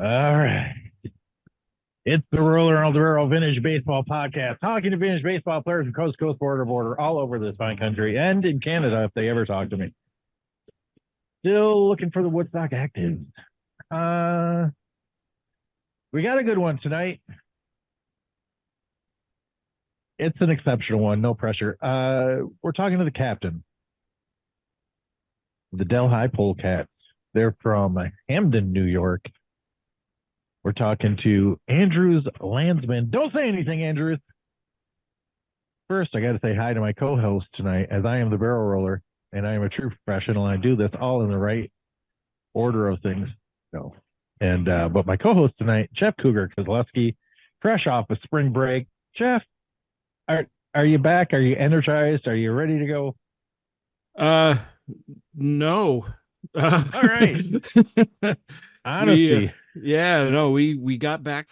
All right. It's the Roller on the Barrel Vintage Baseball Podcast, talking to vintage baseball players from coast to coast, border to border, all over this fine country and in Canada if they ever talk to me. Still looking for the Woodstock Actives. We got a good one tonight. It's an exceptional one, no pressure. We're talking to the captain, the Delhi Polecats. They're from Hamden, New York. We're talking to Andrews Landsman. Don't say anything, Andrews. First, I got to say hi to my co-host tonight, as I am the barrel roller, and I am a true professional. And I do this all in the right order of things. So, but my co-host tonight, Jeff Cougar Kozlowski, fresh off of spring break. Jeff, are you back? Are you energized? Are you ready to go? No. All right. Honesty. We got back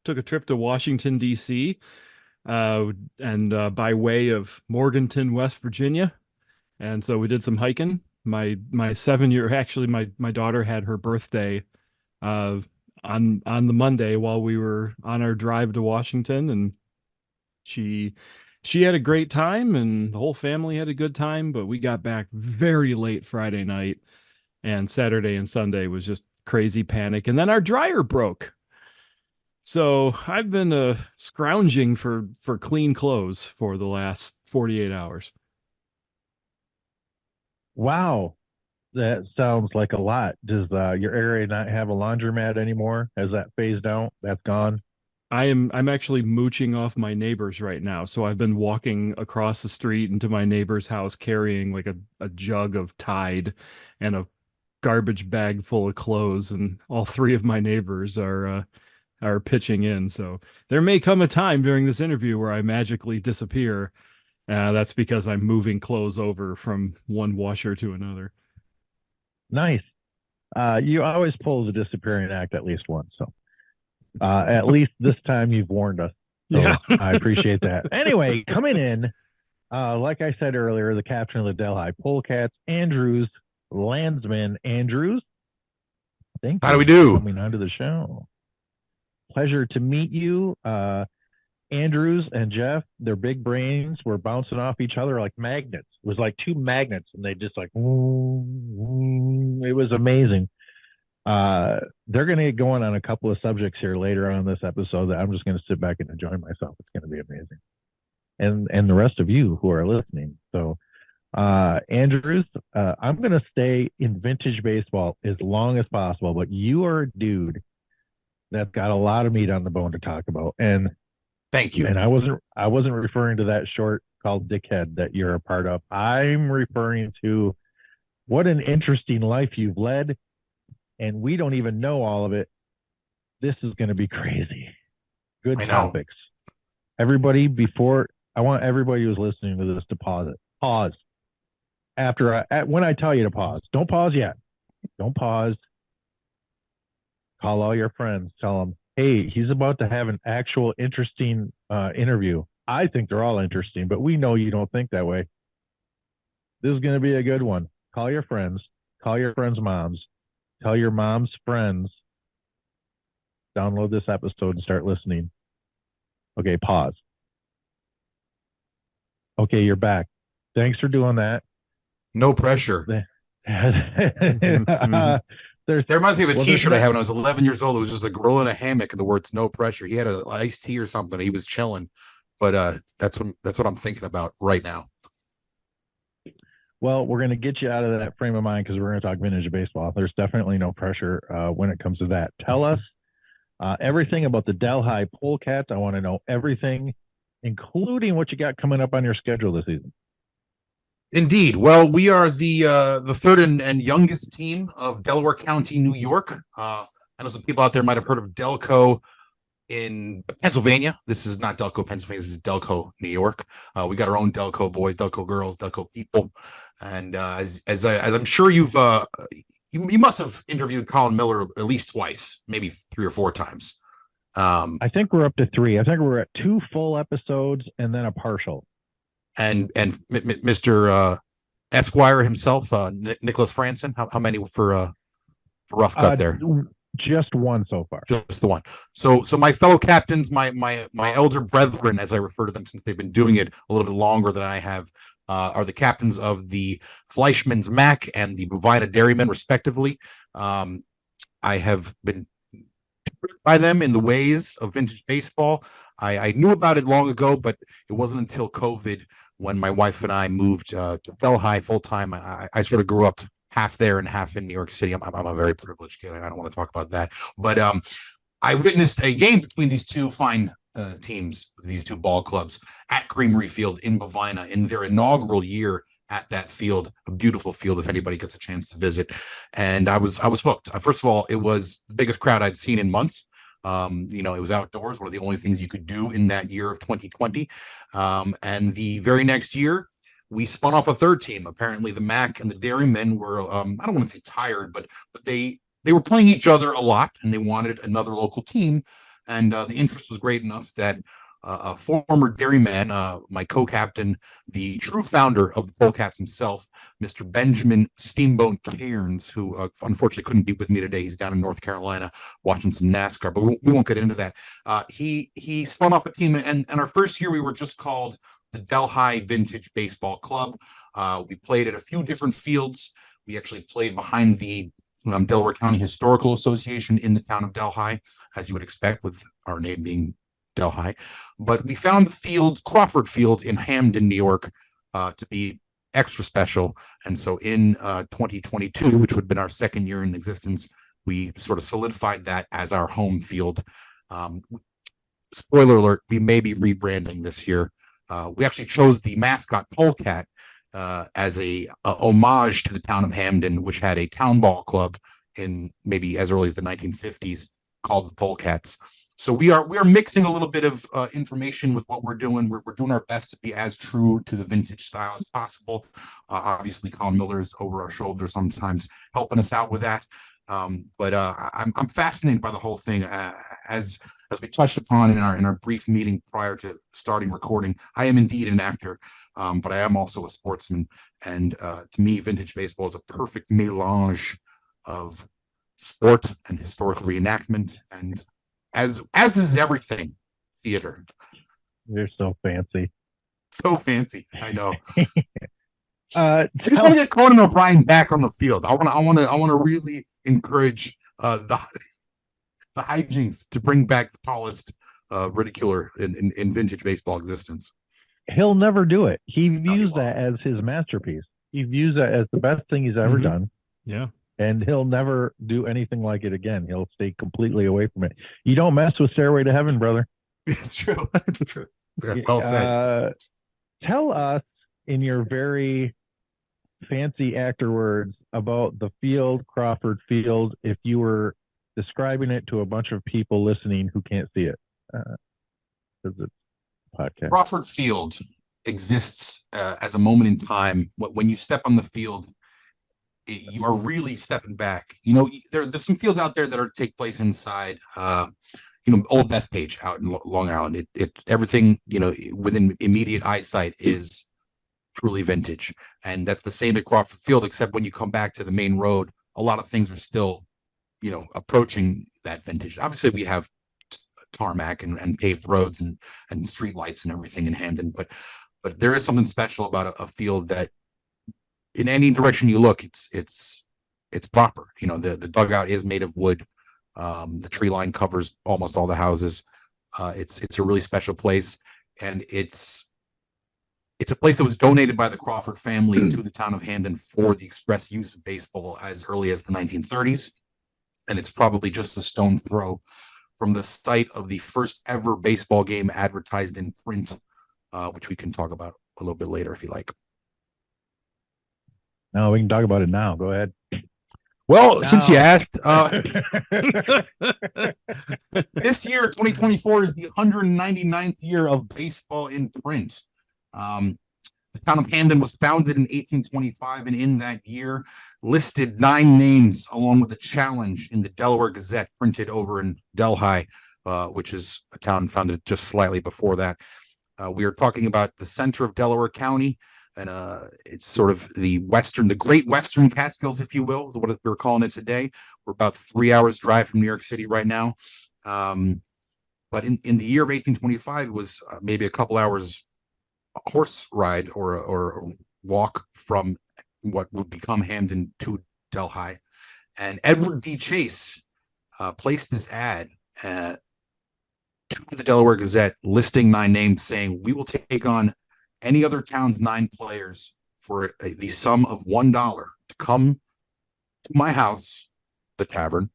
took a trip to Washington, D.C., and by way of Morganton, West Virginia. And so we did some hiking. My 7-year, actually, my daughter had her birthday on the Monday while we were on our drive to Washington, and she had a great time, and the whole family had a good time, but we got back very late Friday night, and Saturday and Sunday was just crazy panic. And then our dryer broke. So I've been scrounging for clean clothes for the last 48 hours. Wow. That sounds like a lot. Does your area not have a laundromat anymore? Has that phased out? That's gone? I'm actually mooching off my neighbors right now. So I've been walking across the street into my neighbor's house carrying like a jug of Tide and a garbage bag full of clothes, and all three of my neighbors are pitching in. So there may come a time during this interview where I magically disappear. That's because I'm moving clothes over from one washer to another. Nice. You always pull the disappearing act at least once. So at least this time you've warned us. So Yeah. I appreciate that. Anyway, coming in, like I said earlier, the captain of the Delhi Polecats, Andrews Landsman. Andrews, thank you How do we for do? coming onto the show. Pleasure to meet you. Andrews and Jeff, their big brains were bouncing off each other like magnets. It was like two magnets, and they just like, it was amazing. They're going to get going on a couple of subjects here later on in this episode that I'm just going to sit back and enjoy myself. It's going to be amazing. And the rest of you who are listening. So, Andrews, I'm going to stay in vintage baseball as long as possible, but you are a dude that's got a lot of meat on the bone to talk about. And thank you. And I wasn't referring to that short called Dickhead that you're a part of. I'm referring to what an interesting life you've led, and we don't even know all of it. This is going to be crazy. Good topics. Everybody, I want everybody who's listening to this to pause it. Pause. When I tell you to pause. Don't pause yet. Don't pause. Call all your friends. Tell them, hey, he's about to have an actual interesting interview. I think they're all interesting, but we know you don't think that way. This is going to be a good one. Call your friends. Call your friends' moms. Tell your mom's friends. Download this episode and start listening. Okay, pause. Okay, you're back. Thanks for doing that. No pressure. There reminds me of a T-shirt I had when I was 11 years old. It was just a gorilla in a hammock, and the words "no pressure." He had an iced tea or something. He was chilling, but that's what I'm thinking about right now. Well, we're going to get you out of that frame of mind because we're going to talk vintage baseball. There's definitely no pressure when it comes to that. Tell us everything about the Delhi Polecats. I want to know everything, including what you got coming up on your schedule this season. Indeed. Well, we are the third and youngest team of Delaware County, New York. I know some people out there might have heard of Delco in Pennsylvania. This is not Delco, Pennsylvania. This is Delco, New York. We got our own Delco boys, Delco girls, Delco people. And as I'm sure you must have interviewed Colin Miller at least twice, maybe 3 or 4 times. I think we're up to 3. I think we're at 2 full episodes and then a partial. And Mr. Esquire himself, Nicholas Franson. How many for rough cut there? Just one so far. Just the one. So my fellow captains, my elder brethren, as I refer to them, since they've been doing it a little bit longer than I have, are the captains of the Fleischmann's Mac and the Bovina Dairymen, respectively. I have been by them in the ways of vintage baseball. I knew about it long ago, but it wasn't until COVID when my wife and I moved to Delhi full time. I sort of grew up half there and half in New York City. I'm a very privileged kid. I don't want to talk about that, but I witnessed a game between these two fine teams, these two ball clubs at Creamery Field in Bovina in their inaugural year at that field, a beautiful field if anybody gets a chance to visit. And I was hooked. First of all, it was the biggest crowd I'd seen in months. It was outdoors, one of the only things you could do in that year of 2020. And the very next year, we spun off a third team. Apparently, the Mac and the Dairymen were, I don't want to say tired, but they were playing each other a lot, and they wanted another local team. And the interest was great enough that a former dairyman, my co-captain, the true founder of the Polecats himself, Mr. Benjamin Steamboat Cairns, who unfortunately couldn't be with me today. He's down in North Carolina watching some NASCAR, but we won't get into that. He spun off a team, and our first year we were just called the Delhi Vintage Baseball Club. We played at a few different fields. We actually played behind the Delaware County Historical Association in the town of Delhi, as you would expect with our name being Delhi. But we found the field, Crawford Field in Hamden, New York, to be extra special. And so in 2022, which would have been our second year in existence, we sort of solidified that as our home field. Spoiler alert, we may be rebranding this year. We actually chose the mascot Polecat as a homage to the town of Hamden, which had a town ball club in maybe as early as the 1950s called the Polecats. So we are mixing a little bit of information with what we're doing. We're doing our best to be as true to the vintage style as possible. Obviously, Colin Miller's over our shoulder sometimes helping us out with that. But I'm fascinated by the whole thing. As we touched upon in our brief meeting prior to starting recording, I am indeed an actor, but I am also a sportsman. And to me, vintage baseball is a perfect melange of sport and historical reenactment, and as is everything theater. You're so fancy. So fancy. I know. I just want to get Conan O'Brien back on the field. I want to really encourage the hijinks to bring back the tallest ridiculer in vintage baseball existence. He'll never do it. He views that as his masterpiece. He views that as the best thing he's ever done. Yeah. And he'll never do anything like it again. He'll stay completely away from it. You don't mess with Stairway to Heaven, brother. It's true. It's true. Well said. Tell us in your very fancy actor words about the field, Crawford Field, if you were describing it to a bunch of people listening who can't see it. Because it's a podcast. Crawford Field exists as a moment in time. When you step on the field, you are really stepping back. There's some fields out there that take place inside, Old Bethpage out in Long Island. Everything, within immediate eyesight is truly vintage. And that's the same at Crawford Field, except when you come back to the main road, a lot of things are still, approaching that vintage. Obviously, we have tarmac and paved roads and street lights and everything in Hamden, but there is something special about a field that, in any direction you look, it's proper. The dugout is made of wood. The tree line covers almost all the houses. It's a really special place, and it's a place that was donated by the Crawford family to the town of Hamden for the express use of baseball as early as the 1930s, and it's probably just a stone throw from the site of the first ever baseball game advertised in print, which we can talk about a little bit later if you like. No, we can talk about it now. Go ahead. Well, since you asked, this year, 2024, is the 199th year of baseball in print. The town of Hamden was founded in 1825, and in that year listed 9 names along with a challenge in the Delaware Gazette, printed over in Delhi, which is a town founded just slightly before that. We are talking about the center of Delaware County, and it's sort of the Great Western Catskills, if you will, is what we're calling it today. We're about 3 hours drive from New York City right now. But in the year of 1825, it was maybe a couple hours horse ride or walk from what would become Hamden to Delhi. And Edward B. Chase placed this ad to the Delaware Gazette, listing 9 names, saying, "We will take on any other town's 9 players for the sum of $1 to come to my house, the tavern,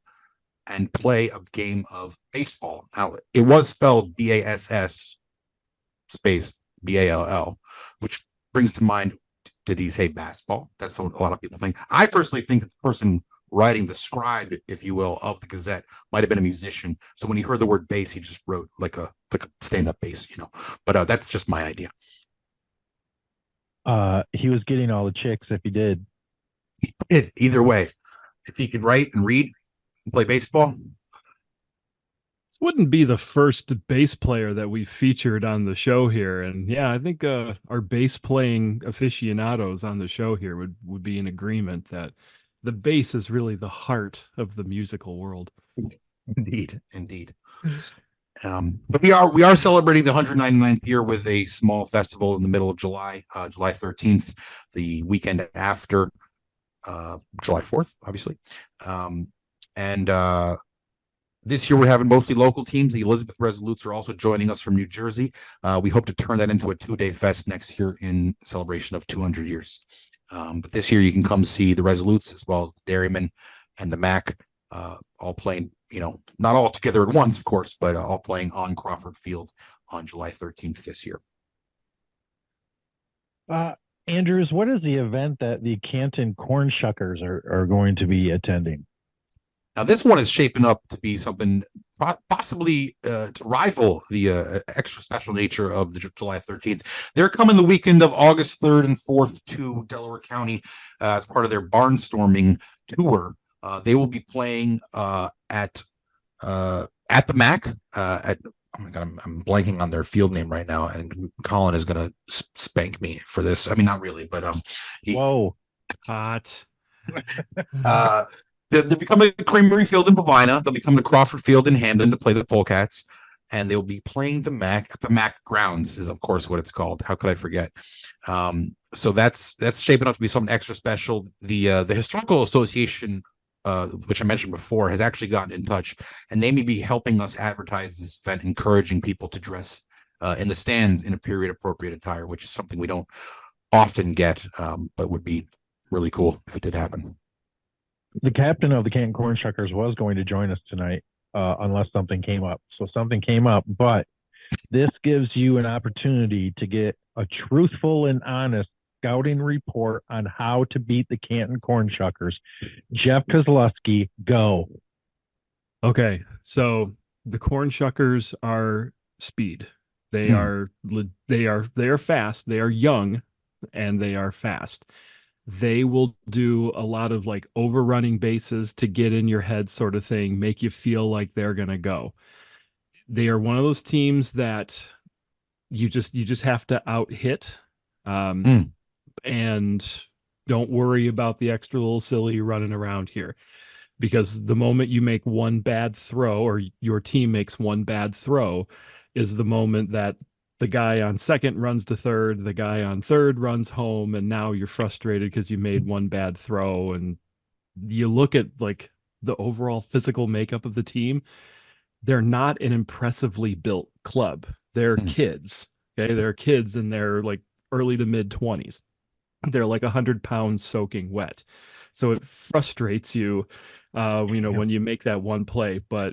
and play a game of baseball." Now, it was spelled BASS space BALL, which brings to mind, did he say basketball? That's what a lot of people think. I personally think that the person writing the scribe, if you will, of the Gazette might have been a musician. So when he heard the word bass, he just wrote like a stand-up bass, But that's just my idea. He was getting all the chicks if he did. He did. Either way, if he could write and read and play baseball. This wouldn't be the first bass player that we featured on the show here. And yeah, I think our bass playing aficionados on the show here would be in agreement that the bass is really the heart of the musical world. Indeed. But we are celebrating the 199th year with a small festival in the middle of July, July 13th, the weekend after July 4th, obviously. And this year we're having mostly local teams. The Elizabeth Resolutes are also joining us from New Jersey. We hope to turn that into a 2-day fest next year in celebration of 200 years. But this year you can come see the Resolutes as well as the Dairymen and the Mac, all playing, not all together at once, of course, but all playing on Crawford Field on July 13th this year. Andrews, what is the event that the Canton Corn Shuckers are going to be attending? Now, this one is shaping up to be something possibly to rival the extra special nature of the July 13th. They're coming the weekend of August 3rd and 4th to Delaware County as part of their barnstorming tour. They will be playing at the MAC oh my God, I'm blanking on their field name right now, and Colin is going to spank me for this. I mean, not really, but whoa, hot. They're becoming a Creamery Field in Pavina. They'll become the Crawford Field in Hamden to play the Polecats, and they'll be playing the MAC at the MAC grounds, is of course what it's called. How could I forget? So that's shaping up to be something extra special. The Historical Association, which I mentioned before, has actually gotten in touch, and they may be helping us advertise this event, encouraging people to dress in the stands in a period appropriate attire, which is something we don't often get, but would be really cool if it did happen. The captain of the Canton Corn Shuckers was going to join us tonight, unless something came up. So something came up, but this gives you an opportunity to get a truthful and honest scouting report on how to beat the Canton Corn Shuckers. Jeff Kozlowski, go. Okay, so the Corn Shuckers are speed. They are fast. They are young, and they are fast. They will do a lot of like overrunning bases to get in your head sort of thing, make you feel like they're going to go. They are one of those teams that you just have to out hit. And don't worry about the extra little silly running around here, because the moment you make one bad throw, or your team makes one bad throw, is the moment that the guy on second runs to third, the guy on third runs home, and now you're frustrated because you made one bad throw. And you look at like the overall physical makeup of the team, they're not an impressively built club. They're kids. Okay. They're kids in their like early to mid 20s. They're like 100 pounds soaking wet. So it frustrates you, when you make that one play, but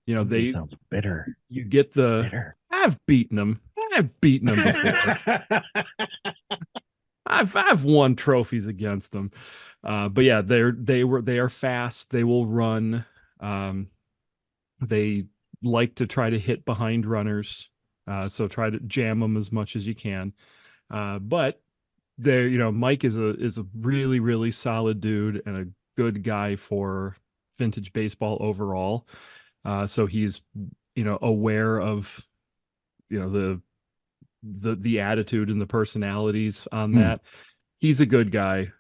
they sounds bitter. You get the bitter. I've beaten them before. I've won trophies against them. But yeah, they are fast. They will run. They like to try to hit behind runners. So try to jam them as much as you can. But Mike is a really, really solid dude and a good guy for vintage baseball overall. So he's, aware of, the the attitude and the personalities on that. He's a good guy.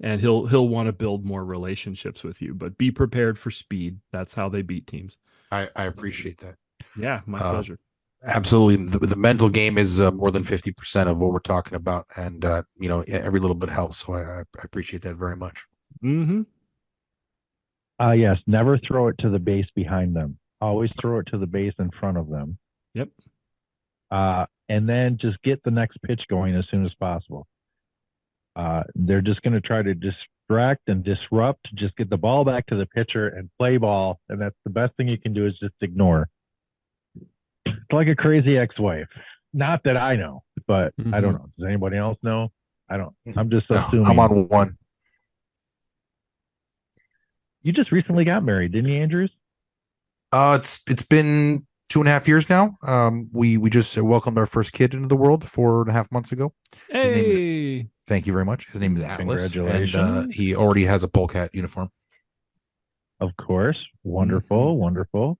And he'll want to build more relationships with you, but be prepared for speed. That's how they beat teams. I appreciate that. Yeah, my pleasure. Absolutely. The mental game is more than 50% of what we're talking about. And, every little bit helps. So I appreciate that very much. Mm-hmm. Yes, never throw it to the base behind them. Always throw it to the base in front of them. Yep. And then just get the next pitch going as soon as possible. They're just going to try to distract and disrupt, just get the ball back to the pitcher and play ball. And that's the best thing you can do is just ignore. It's like a crazy ex-wife. Not that I know, but I don't know. Does anybody else know? I don't. I'm just assuming. I'm on one. You just recently got married, didn't you, Andrews? It's been 2.5 years now. We just welcomed our first kid into the world 4.5 months ago. Hey. Thank you very much. His name is Atlas. Congratulations. And he already has a polecat uniform. Of course. Wonderful. Wonderful.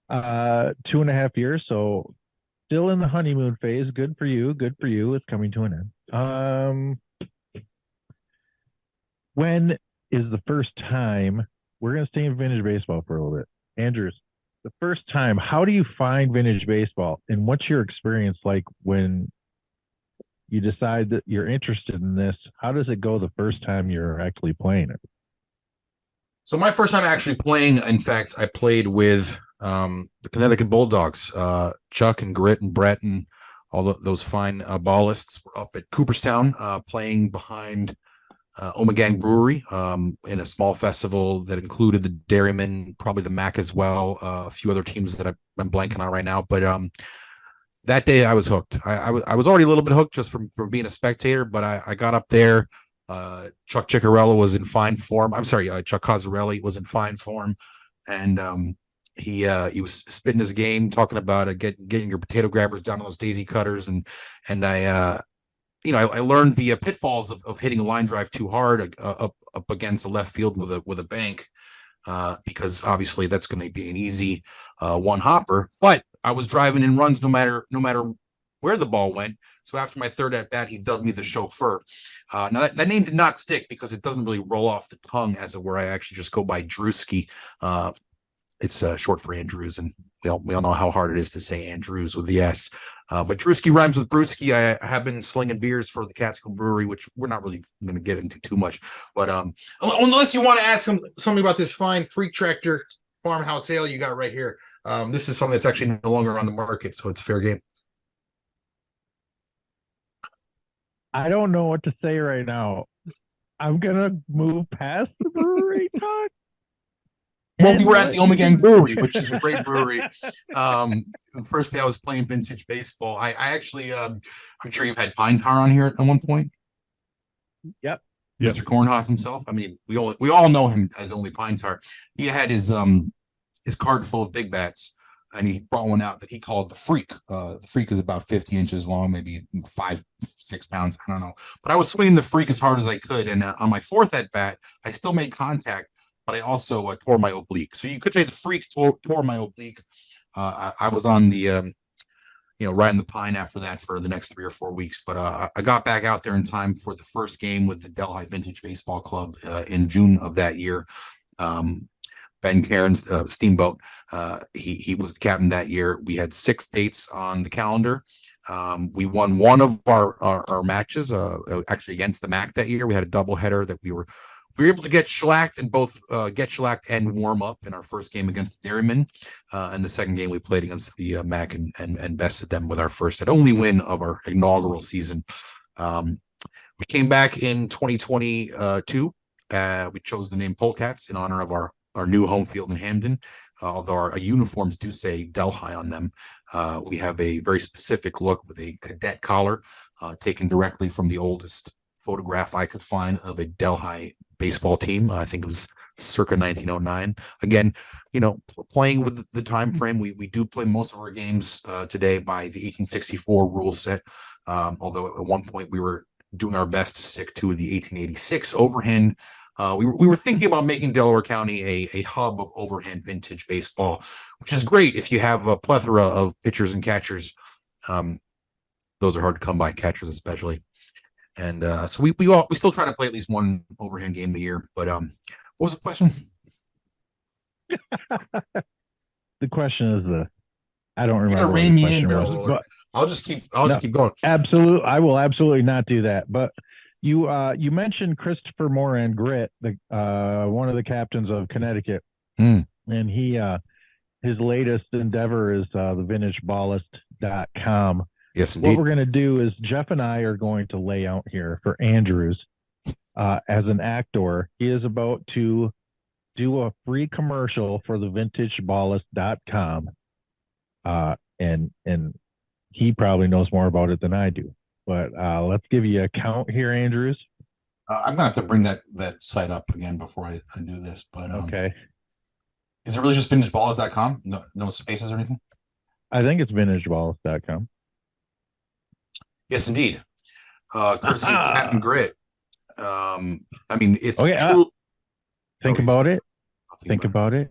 2.5 years. So still in the honeymoon phase. Good for you. Good for you. It's coming to an end. When is the first time we're going to stay in vintage baseball for a little bit? Andrews, the first time, how do you find vintage baseball? And what's your experience like when you decide that you're interested in this? How does it go the first time you're actually playing it? So my first time actually playing, in fact, I played with the Connecticut Bulldogs. Chuck and Grit and Brett and all those fine ballists were up at Cooperstown playing behind Omegang Brewery in a small festival that included the Dairymen, probably the Mac as well, a few other teams that I'm blanking on right now. But that day I was hooked. I was already a little bit hooked just from being a spectator, but I got up there. Chuck Ciccarello was in fine form. I'm sorry, Chuck Cosarelli was in fine form, and he was spitting his game, talking about getting your potato grabbers down on those daisy cutters, and I learned the pitfalls of hitting a line drive too hard up against the left field with a bank, because obviously that's going to be an easy one hopper. But I was driving in runs no matter where the ball went. So after my third at bat, he dubbed me the chauffeur. Now that name did not stick because it doesn't really roll off the tongue, as it were. I actually just go by Drewski. It's short for Andrews, and we all know how hard it is to say Andrews with the S. But Drewski rhymes with Brewski. I have been slinging beers for the Catskill Brewery, which we're not really going to get into too much. But unless you want to ask him something about this fine Freak Tractor farmhouse ale you got right here. This is something that's actually no longer on the market, so it's fair game. I don't know what to say right now. I'm going to move past the brewery talk. Well, we were at the Omegang Brewery, which is a great brewery. The first day I was playing vintage baseball. I actually, I'm sure you've had Pine Tar on here at one point. Yep. Mr. Cornhouse himself. I mean, we all know him as only Pine Tar. He had his card full of big bats, and he brought one out that he called the Freak. The Freak is about 50 inches long, maybe 5-6 pounds. I don't know. But I was swinging the Freak as hard as I could, and on my fourth at bat, I still made contact, but I also tore my oblique. So you could say the Freak tore my oblique. I was on the, riding the pine after that for the next 3 or 4 weeks. But I got back out there in time for the first game with the Delhi Vintage Baseball Club in June of that year. Ben Cairns, Steamboat, he was the captain that year. We had 6 dates on the calendar. We won one of our matches, actually against the MAC that year. We had a doubleheader that we were able to get shellacked and both get shellacked and warm up in our first game against the Dairymen. And the second game we played against the MAC and bested them with our first and only win of our inaugural season. We came back in 2022. We chose the name Polecats in honor of our new home field in Hamden. Although our uniforms do say Delhi on them. We have a very specific look with a cadet collar taken directly from the oldest photograph I could find of a Delhi baseball team. I think it was circa 1909. Again, playing with the time frame, we do play most of our games today by the 1864 rule set. Although at one point we were doing our best to stick to the 1886 overhand. We were thinking about making Delaware County a hub of overhand vintage baseball, which is great if you have a plethora of pitchers and catchers those are hard to come by, catchers especially. And so we still try to play at least one overhand game a year. But what was the question? The question is I don't remember. You're gonna what rein the me in, question Barrel was, Roller. but I'll just keep going. absolutely, I will absolutely not do that. But you mentioned Christopher Moran Grit, the one of the captains of Connecticut, and he his latest endeavor is the vintageballist.com. Yes, indeed. What we're going to do is Jeff and I are going to lay out here for Andrews as an actor. He is about to do a free commercial for the vintageballist.com. And he probably knows more about it than I do. But let's give you a count here, Andrews. I'm gonna have to bring that site up again before I do this. But okay. Is it really just vintageballers.com? No spaces or anything? I think it's vintageballers.com. Yes, indeed. Courtesy of Captain Grit. I mean, it's true. Think about it. Think about it.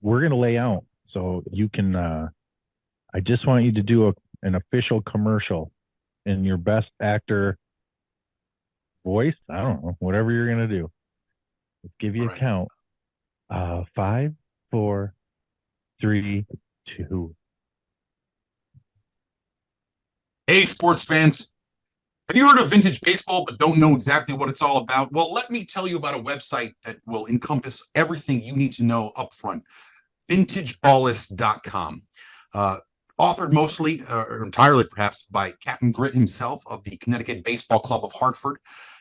We're going to lay out so you can, I just want you to do an official commercial in your best actor voice. I don't know, whatever you're going to do. Let's give you a count. 5, 4, 3, 2. Hey, sports fans. Have you heard of vintage baseball but don't know exactly what it's all about? Well, let me tell you about a website that will encompass everything you need to know up front. VintageBallist.com. Authored mostly or entirely perhaps by Captain Grit himself of the Connecticut Baseball Club of Hartford.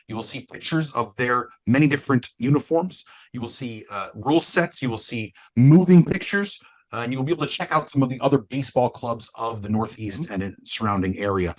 You will see pictures of their many different uniforms. You will see rule sets. You will see moving pictures. And you'll be able to check out some of the other baseball clubs of the Northeast and surrounding area.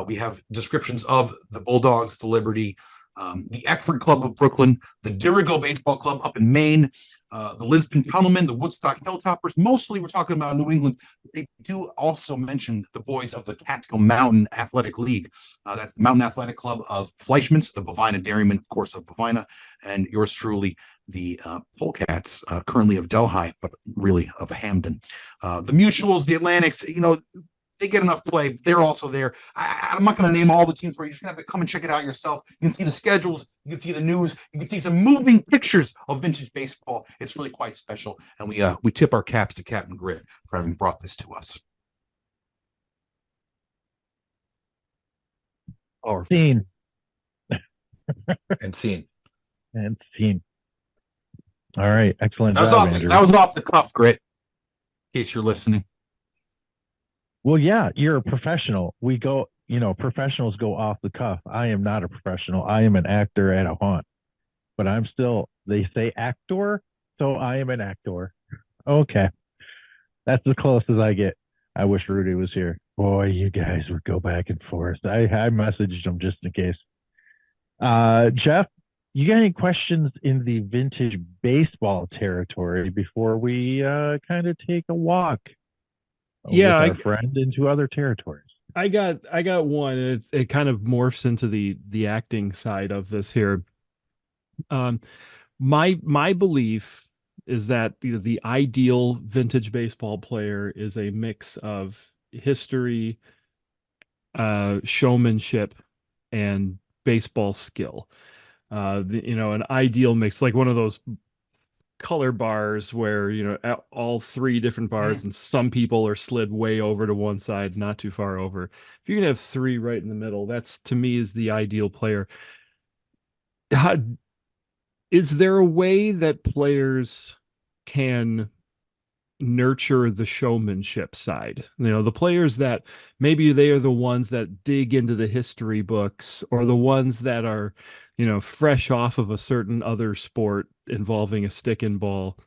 We have descriptions of the Bulldogs, the Liberty, the Eckford Club of Brooklyn, the Dirigo Baseball Club up in Maine, the Lisbon Tunnelmen, the Woodstock Hilltoppers. Mostly we're talking about New England. They do also mention the boys of the Catskill Mountain Athletic League. That's the Mountain Athletic Club of Fleischmann's, the Bovina Dairymen, of course, of Bovina, and yours truly, the Polecats, currently of Delhi, but really of Hamden. The Mutuals, the Atlantics, they get enough play. They're also there. I'm not going to name all the teams for you. You're just going to have to come and check it out yourself. You can see the schedules. You can see the news. You can see some moving pictures of vintage baseball. It's really quite special. And we tip our caps to Captain Grit for having brought this to us. Or scene. And scene. And scene. All right. Excellent. That was off the cuff, Grit, in case you're listening. Well, yeah, you're a professional. We go, professionals go off the cuff. I am not a professional. I am an actor at a haunt, but I'm still, they say actor, so I am an actor. Okay. That's as close as I get. I wish Rudy was here. Boy, you guys would go back and forth. I messaged him just in case. Jeff, you got any questions in the vintage baseball territory before we kind of take a walk? With our friend into other territories? I got one. It kind of morphs into the acting side of this here. My belief is that the ideal vintage baseball player is a mix of history, showmanship, and baseball skill. An ideal mix, like one of those color bars where all three different bars and some people are slid way over to one side, not too far over. If you can have three right in the middle, that's to me is the ideal player. Is there a way that players can nurture the showmanship side? The players that maybe they are the ones that dig into the history books, or the ones that are fresh off of a certain other sport involving a stick and ball,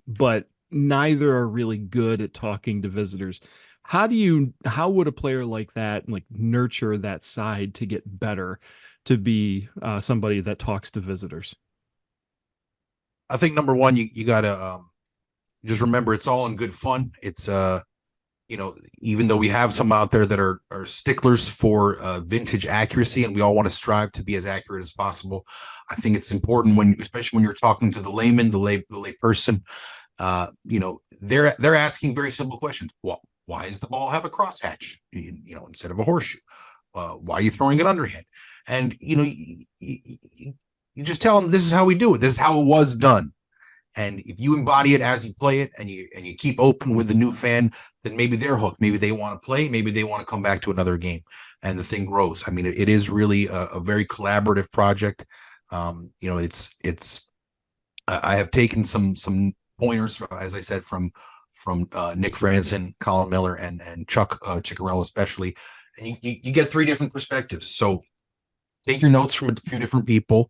but neither are really good at talking to visitors. How would a player like that nurture that side to get better, to be somebody that talks to visitors? I think number one, you gotta just remember it's all in good fun. It's even though we have some out there that are sticklers for vintage accuracy, and we all want to strive to be as accurate as possible, I think it's important especially when you're talking to the layman, the lay person, they're asking very simple questions. Well, Why does the ball have a crosshatch, instead of a horseshoe? Why are you throwing it underhand? And, you just tell them this is how we do it. This is how it was done. And if you embody it as you play it and you keep open with the new fan, then maybe they're hooked. Maybe they want to play. Maybe they want to come back to another game, and the thing grows. I mean, it is really a very collaborative project. It's I have taken some pointers, as I said, from Nick Franzen, Colin Miller, and Chuck Ciccarello especially, and you get three different perspectives. So take your notes from a few different people.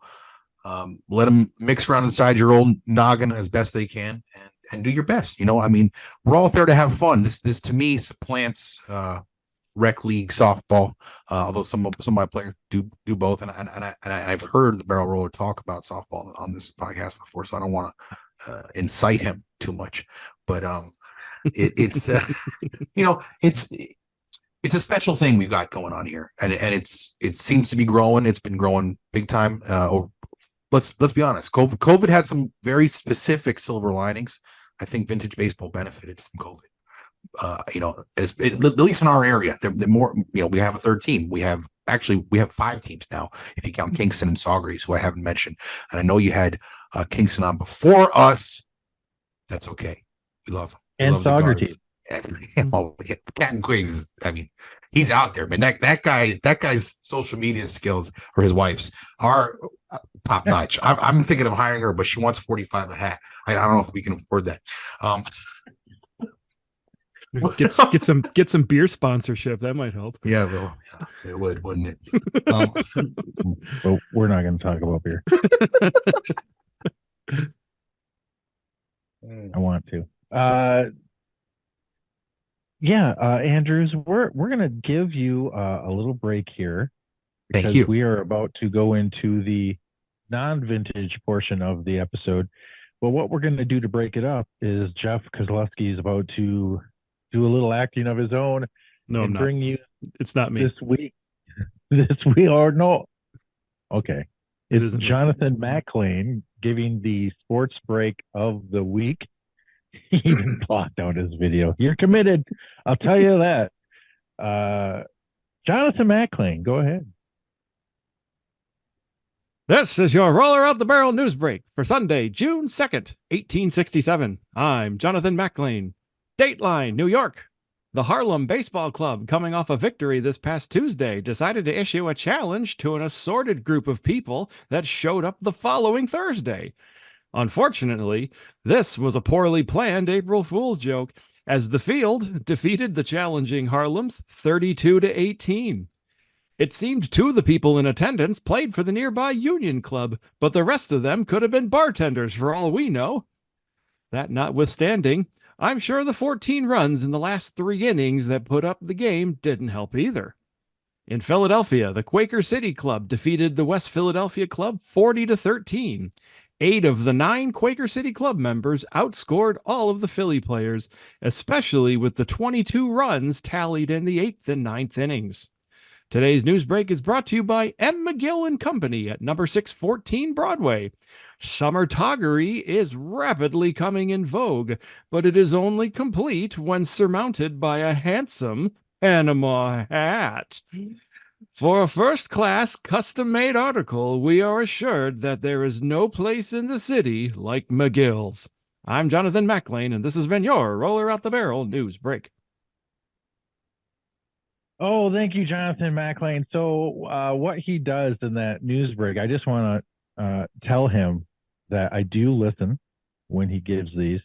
Let them mix around inside your old noggin as best they can, and do your best. I mean, we're all there to have fun. This to me supplants rec league softball. Although some of my players do both, and I've heard the barrel roller talk about softball on this podcast before, so I don't want to incite him too much. But it's it's a special thing we've got going on here, and it seems to be growing. It's been growing big time. Let's be honest. COVID had some very specific silver linings. I think vintage baseball benefited from COVID. At least in our area, they're more. We have a third team. We have 5 teams now, if you count Kingston and Saugerties, who I haven't mentioned. And I know you had Kingston on before us. That's okay. We love them. And Saugerties. Captain Quiggs, I mean, he's out there, man. That guy's social media skills, or his wife's, are top notch. I'm thinking of hiring her, but she wants 45 a hat. I don't know if we can afford that. Get some beer sponsorship. That might help. Yeah, well, yeah, it would, wouldn't it? But we're not going to talk about beer. I want to. Andrews, we're going to give you a little break here. Thank you. We are about to go into the non-vintage portion of the episode. But what we're going to do to break it up is Jeff Kozlowski is about to do a little acting of his own. No, and bring you. It's not me this week. Or no. Okay. It's Jonathan McLean giving the sports break of the week. He even blocked out his video. You're committed. I'll tell you that. Jonathan McLean, go ahead. This is your Roller Out the Barrel news break for Sunday, June 2nd, 1867. I'm Jonathan McLean. Dateline, New York. The Harlem Baseball Club, coming off a victory this past Tuesday, decided to issue a challenge to an assorted group of people that showed up the following Thursday. Unfortunately, this was a poorly planned April Fool's joke, as the field defeated the challenging Harlems 32-18. It seemed two of the people in attendance played for the nearby Union Club, but the rest of them could have been bartenders for all we know. That notwithstanding, I'm sure the 14 runs in the last 3 innings that put up the game didn't help either. In Philadelphia, the Quaker City Club defeated the West Philadelphia Club 40-13. 8 of the 9 Quaker City Club members outscored all of the Philly players, especially with the 22 runs tallied in the 8th and 9th innings. Today's news break is brought to you by M. McGill and Company at number 614 Broadway. Summer toggery is rapidly coming in vogue, but it is only complete when surmounted by a handsome Panama hat. For a first-class, custom-made article, we are assured that there is no place in the city like McGill's. I'm Jonathan McLean, and this has been your Roller Out the Barrel news break. Oh, thank you, Jonathan McLean. So what he does in that news break, I just want to tell him that I do listen when he gives these,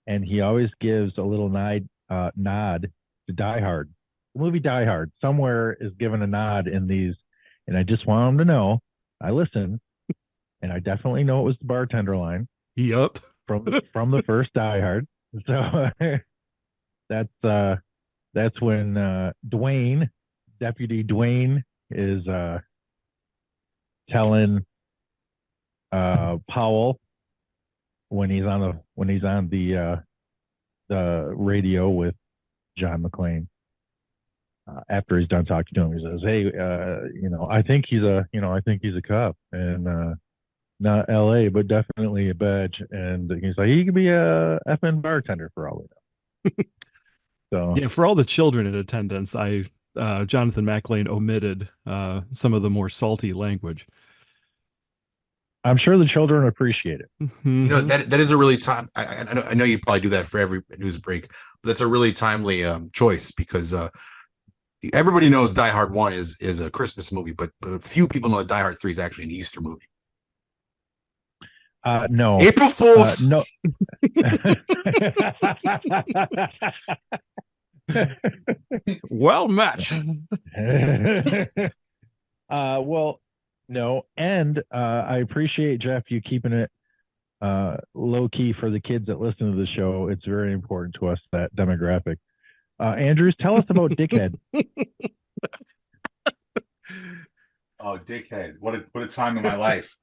and he always gives a little nod to Die Hard. The movie Die Hard somewhere is given a nod in these, and I just want him to know I listen, and I definitely know it was the bartender line. Yup. from the first Die Hard. So that's when Deputy Dwayne is telling Powell when he's on the radio with John McClane. After he's done talking to him, he says, "Hey, I think he's a cop, and not L.A., but definitely a badge." And he's like, "He could be a effing bartender for all we know." So Yeah, for all the children in attendance, Jonathan McLean omitted some of the more salty language. I'm sure the children appreciate it. You know, that is a really time. I know you probably do that for every news break, but that's a really timely choice because everybody knows Die Hard 1 is a Christmas movie, but few people know that Die Hard 3 is actually an Easter movie. No. April Fools. No. Well met. Well, no. And I appreciate, Jeff, you keeping it low key for the kids that listen to the show. It's very important to us, that demographic. Andrews, tell us about Dickhead. Oh, Dickhead. What a time in my life.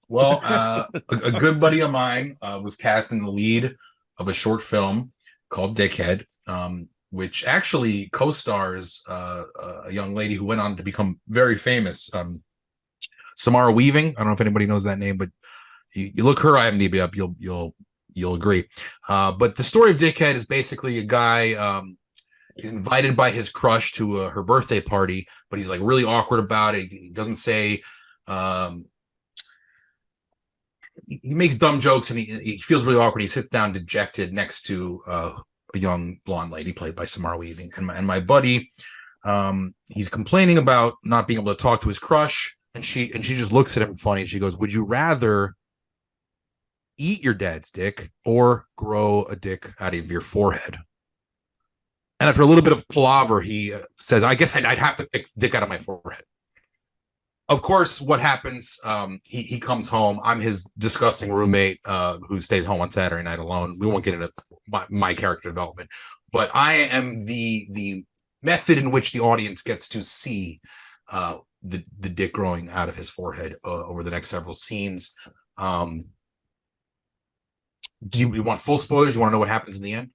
Well, a good buddy of mine was cast in the lead of a short film called Dickhead, which actually co-stars a young lady who went on to become very famous, Samara Weaving. I don't know if anybody knows that name, but you look her IMDb up, you'll agree. But the story of Dickhead is basically a guy he's invited by his crush to her birthday party, but he's like really awkward about it. He doesn't say. He makes dumb jokes and he feels really awkward. He sits down dejected next to a young blonde lady played by Samara Weaving. And my buddy, he's complaining about not being able to talk to his crush. And she just looks at him funny. And she goes, "Would you rather eat your dad's dick or grow a dick out of your forehead?" And after a little bit of palaver, he says, "I guess I'd have to pick dick out of my forehead." Of course, what happens? He comes home. I'm his disgusting roommate who stays home on Saturday night alone. We won't get into my character development, but I am the method in which the audience gets to see the dick growing out of his forehead over the next several scenes. Do you want full spoilers? You want to know what happens in the end?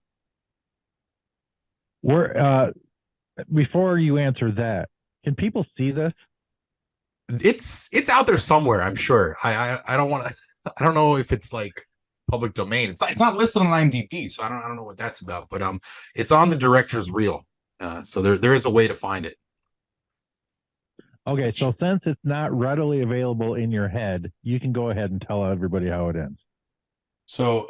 Before you answer that, can people see this? It's out there somewhere, I'm sure. I don't want to. I don't know if it's like public domain. It's not listed on IMDb, so I don't know what that's about. But it's on the director's reel, so there is a way to find it. Okay, so since it's not readily available in your head, you can go ahead and tell everybody how it ends. So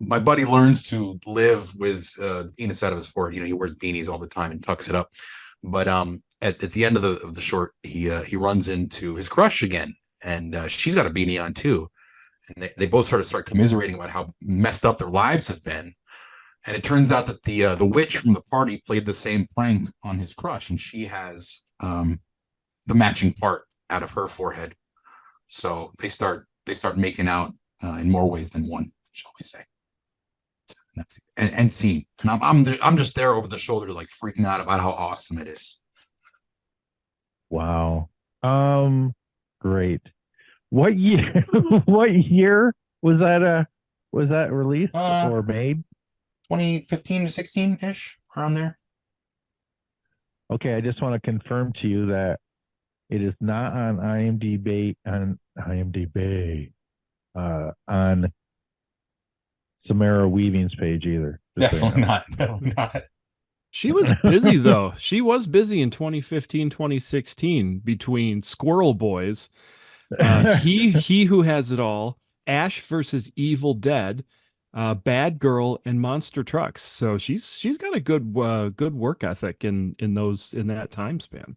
my buddy learns to live with the penis out of his forehead. You know, he wears beanies all the time and tucks it up. But at the end of the short, he runs into his crush again, and she's got a beanie on too. And they both start commiserating about how messed up their lives have been. And it turns out that the witch from the party played the same prank on his crush, and she has the matching part out of her forehead. So they start making out in more ways than one, shall we say? And that's end scene. And I'm just there over the shoulder, like freaking out about how awesome it is. Wow. Great. What year? What year was that? Was that released or made? 2015 to 16 ish, around there. Okay, I just want to confirm to you that it is not on IMDb on Samara Weaving's page either. Definitely not. She was busy though. She was busy in 2015, 2016 between Squirrel Boys, he Who Has It All, Ash versus Evil Dead, Bad Girl, and Monster Trucks. So she's got a good work ethic in that time span.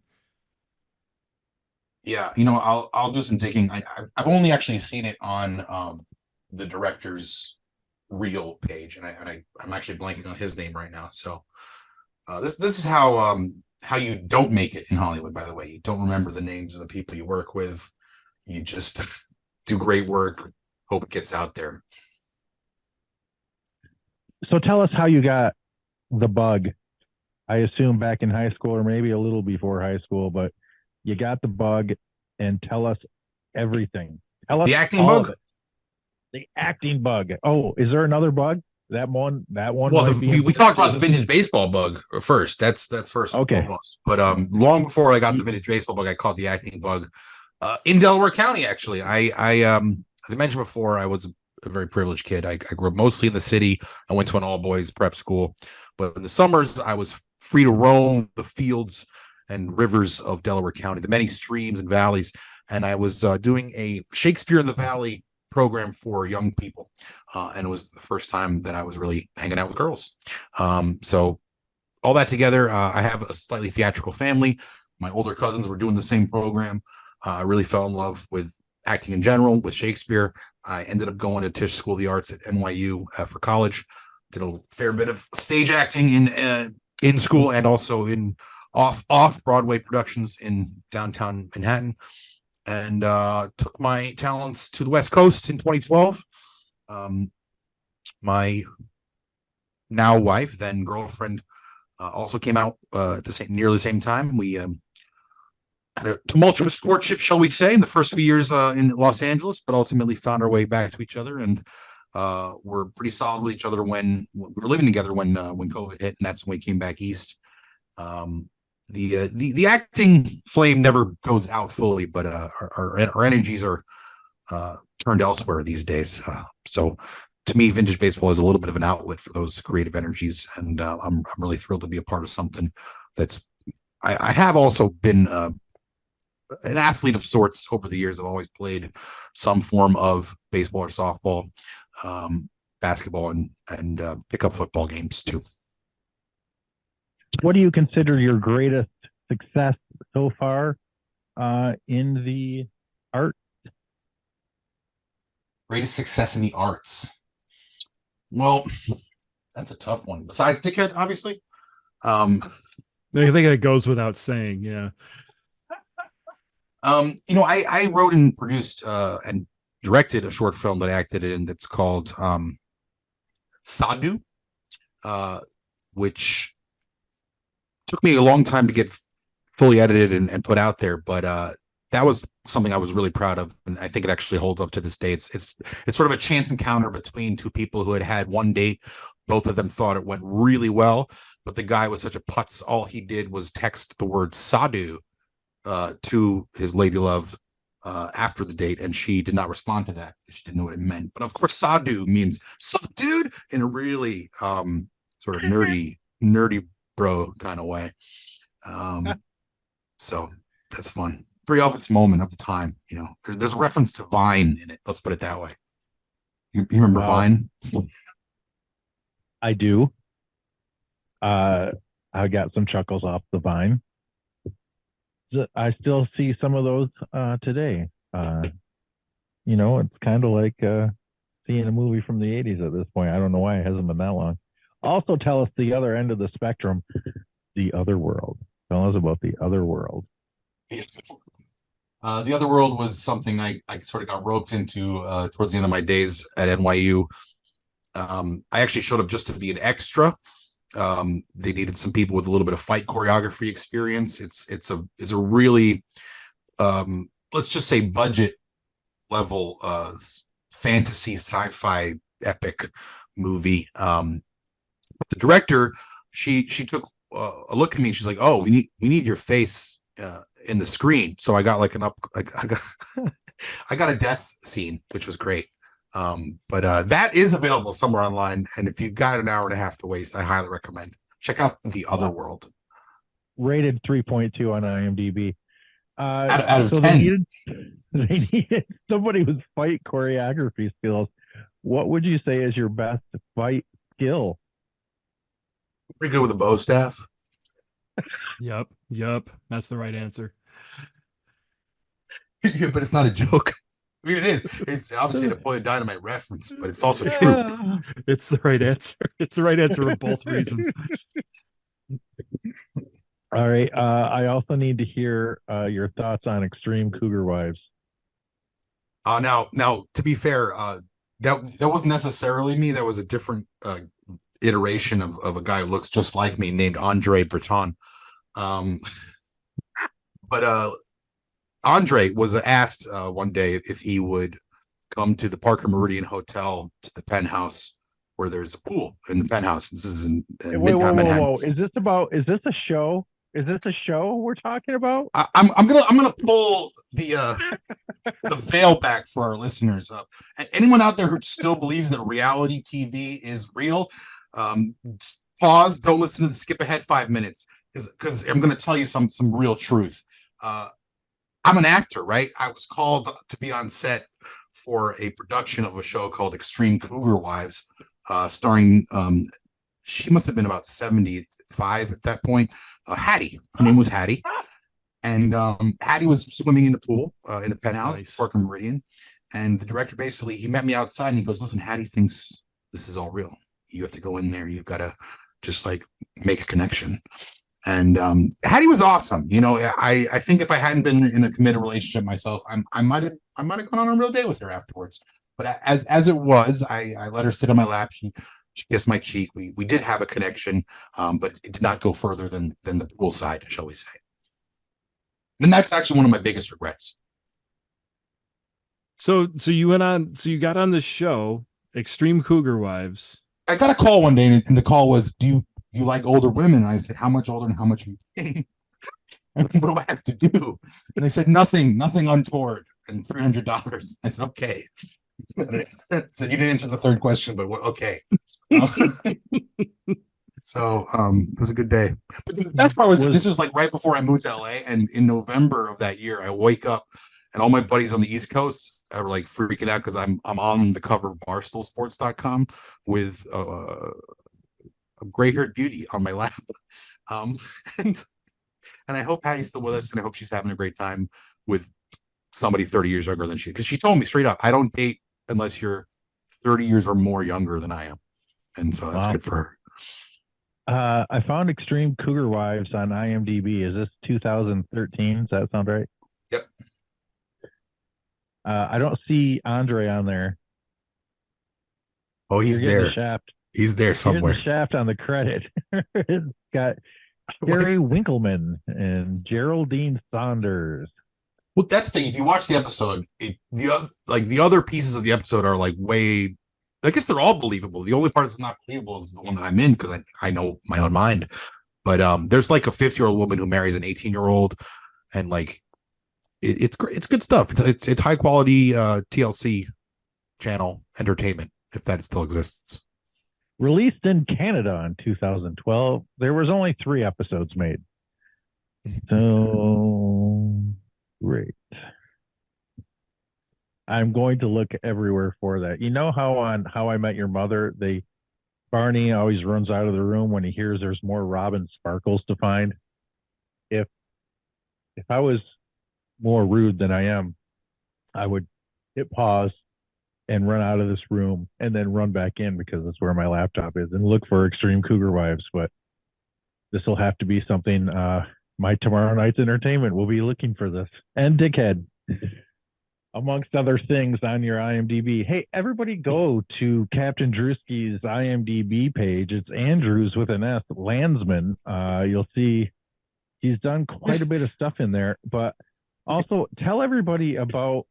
Yeah, you know, I'll do some digging. I've only actually seen it on the director's reel page, and I'm actually blanking on his name right now. So this is how you don't make it in Hollywood. By the way, you don't remember the names of the people you work with. You just do great work. Hope it gets out there. So tell us how you got the bug. I assume back in high school or maybe a little before high school, but you got the bug, and tell us everything. Tell us the acting bug. The acting bug. Oh, is there another bug? That one. Well, we talked about the vintage baseball bug first. That's first and okay. foremost. But long before I got the vintage baseball bug, I caught the acting bug in Delaware County. Actually, I as I mentioned before, I was a very privileged kid. I grew up mostly in the city. I went to an all boys prep school, but in the summers I was free to roam the fields and rivers of Delaware County, the many streams and valleys. And I was doing a Shakespeare in the Valley program for young people. And it was the first time that I was really hanging out with girls. So all that together, I have a slightly theatrical family. My older cousins were doing the same program. I really fell in love with acting in general, with Shakespeare. I ended up going to Tisch School of the Arts at NYU for college. Did a fair bit of stage acting in school and also in off Broadway productions in downtown Manhattan, and took my talents to the West Coast in 2012. My now wife, then girlfriend, also came out nearly the same time. We had a tumultuous courtship, shall we say, in the first few years in Los Angeles, but ultimately found our way back to each other, and were pretty solid with each other when we were living together when COVID hit, and that's when we came back east. The acting flame never goes out fully, but our energies are turned elsewhere these days. So to me, vintage baseball is a little bit of an outlet for those creative energies, and I'm really thrilled to be a part of something that's. I have also been an athlete of sorts over the years. I've always played some form of baseball or softball, basketball, and pickup football games too. What do you consider your greatest success so far in the art? Greatest success in the arts. Well, that's a tough one. Besides Dickhead, obviously. I think that goes without saying. Yeah. I wrote and produced and directed a short film that I acted in that's called Sadhu, which took me a long time to get fully edited and put out there, but that was something I was really proud of, and I think it actually holds up to this day. It's sort of a chance encounter between two people who had one date. Both of them thought it went really well, but the guy was such a putz. All he did was text the word sadhu to his lady love after the date, and she did not respond to that. She didn't know what it meant. But of course, sadhu means sup, dude, in a really sort of nerdy bro kind of way. So that's fun. Very of its moment of the time. There's a reference to Vine in it. Let's put it that way. You remember Vine? I do. I got some chuckles off the Vine. I still see some of those today. It's kind of like seeing a movie from the 80s at this point. I don't know why it hasn't been that long. Also, tell us the other end of the spectrum, the other world. Tell us about the other world. The other world was something I sort of got roped into towards the end of my days at NYU. I actually showed up just to be an extra. They needed some people with a little bit of fight choreography experience. It's a really let's just say budget level fantasy sci-fi epic movie. But the director, she took a look at me and she's like, "Oh, we need your face in the screen." So I got I got a death scene, which was great. But that is available somewhere online, and if you've got an hour and a half to waste, I highly recommend check out The Other World. Rated 3.2 on IMDb. Out of 10. They needed somebody with fight choreography skills. What would you say is your best fight skill? Pretty good with a bow staff. Yep. That's the right answer. Yeah, but it's not a joke. I mean, it is. It's obviously a Napoleon Dynamite reference, but it's also true. It's the right answer. It's the right answer for both reasons. All right. I also need to hear your thoughts on Extreme Cougar Wives. Now, to be fair, that wasn't necessarily me. That was a different iteration of a guy who looks just like me named Andre Breton. But Andre was asked one day if he would come to the Parker Meridian Hotel to the penthouse where there's a pool in the penthouse. This is in Midtown Manhattan. Whoa. Is this a show? Is this a show we're talking about? I'm gonna pull the veil back for our listeners. Anyone out there who still believes that reality TV is real, pause, don't listen to skip ahead 5 minutes because I'm going to tell you some real truth. I'm an actor, right? I was called to be on set for a production of a show called Extreme Cougar Wives, starring she must have been about 75 at that point. Hattie, her name was Hattie. And Hattie was swimming in the pool in the penthouse, Nice. Park and Meridian. And the director basically, he met me outside and he goes, listen, Hattie thinks this is all real. You have to go in there. You've got to just like make a connection. And Hattie was awesome. You know, I think if I hadn't been in a committed relationship myself, I might have gone on a real date with her afterwards. But as it was, I let her sit on my lap. She kissed my cheek. We did have a connection, but it did not go further than the pool side, shall we say. And that's actually one of my biggest regrets. So you got on this show, Extreme Cougar Wives. I got a call one day, and the call was, "Do you like older women?" And I said, "How much older and how much are you paying? And what do I have to do?" And they said, "Nothing untoward and $300." I said, "Okay." I said, "You didn't answer the third question, but okay." So it was a good day. But the best part was this was like right before I moved to LA, and in November of that year, I wake up and all my buddies on the East Coast are like freaking out because I'm on the cover of BarstoolSports.com with a gray-haired beauty on my lap. And I hope Hattie's still with us, and I hope she's having a great time with somebody 30 years younger than she, because she told me straight up, I don't date unless you're 30 years or more younger than I am. And so that's good for her. I found Extreme Cougar Wives on IMDb. Is this 2013? Does that sound right? Yep. I don't see Andre on there. Oh, he's there. The shaft. He's there somewhere. Here's the shaft on the credit. It's got Gary Winkleman and Geraldine Saunders. Well, that's the thing. If you watch the episode, the other pieces of the episode are like way. I guess they're all believable. The only part that's not believable is the one that I'm in because I know my own mind. But there's like a 50-year-old woman who marries an 18-year-old, and like it's great. It's good stuff. It's high quality TLC channel entertainment, if that still exists. Released in Canada in 2012. There was only 3 episodes made. So great. I'm going to look everywhere for that. You know how on How I Met Your Mother, Barney always runs out of the room when he hears there's more Robin Sparkles to find. If I was more rude than I am, I would hit pause and run out of this room and then run back in because that's where my laptop is and look for Extreme Cougar Wives. But this will have to be something. My tomorrow night's entertainment will be looking for this. And Dickhead, amongst other things on your IMDb. Hey, everybody go to Captain Drewski's IMDb page. It's Andrews with an S, Landsman. You'll see he's done quite a bit of stuff in there, but also tell everybody about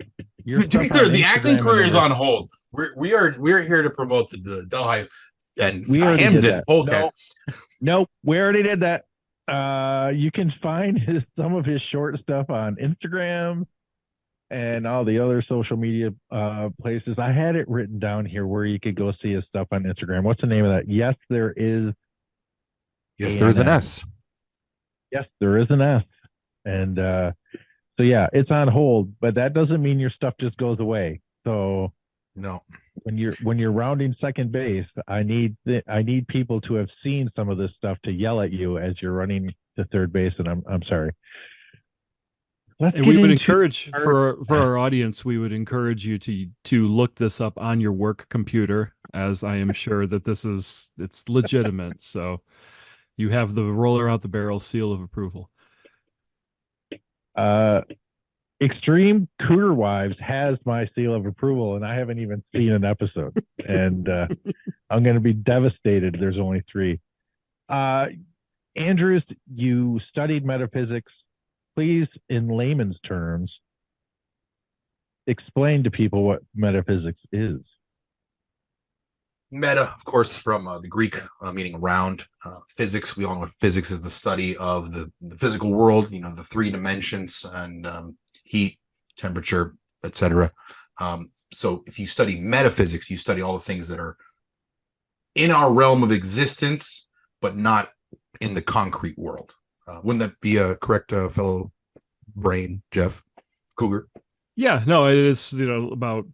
your to be clear, the acting career is on hold. We're here to promote the Delhi and Hamden Polecats. Nope, we already did that. You can find some of his short stuff on Instagram and all the other social media places. I had it written down here where you could go see his stuff on Instagram. What's the name of that? Yes, there is. Yes, there is an S. Yes, there is an S. And so yeah, it's on hold, but that doesn't mean your stuff just goes away. So no, when you're rounding second base, I need people to have seen some of this stuff to yell at you as you're running to third base. And I'm sorry. And we would encourage for our audience, we would encourage you to look this up on your work computer, as I am sure that it's legitimate. So you have the roller out the barrel seal of approval. Extreme Cougar Wives has my seal of approval, and I haven't even seen an episode. And I'm going to be devastated. There's only 3. Andrews, you studied metaphysics. Please, in layman's terms, explain to people what metaphysics is. Meta, of course, from the Greek meaning around. Physics, we all know physics is the study of the physical world, the three dimensions and heat, temperature, etc. So if you study metaphysics, you study all the things that are in our realm of existence, but not in the concrete world. Wouldn't that be a correct fellow brain, Jeff Cougar? Yeah, no, it is, about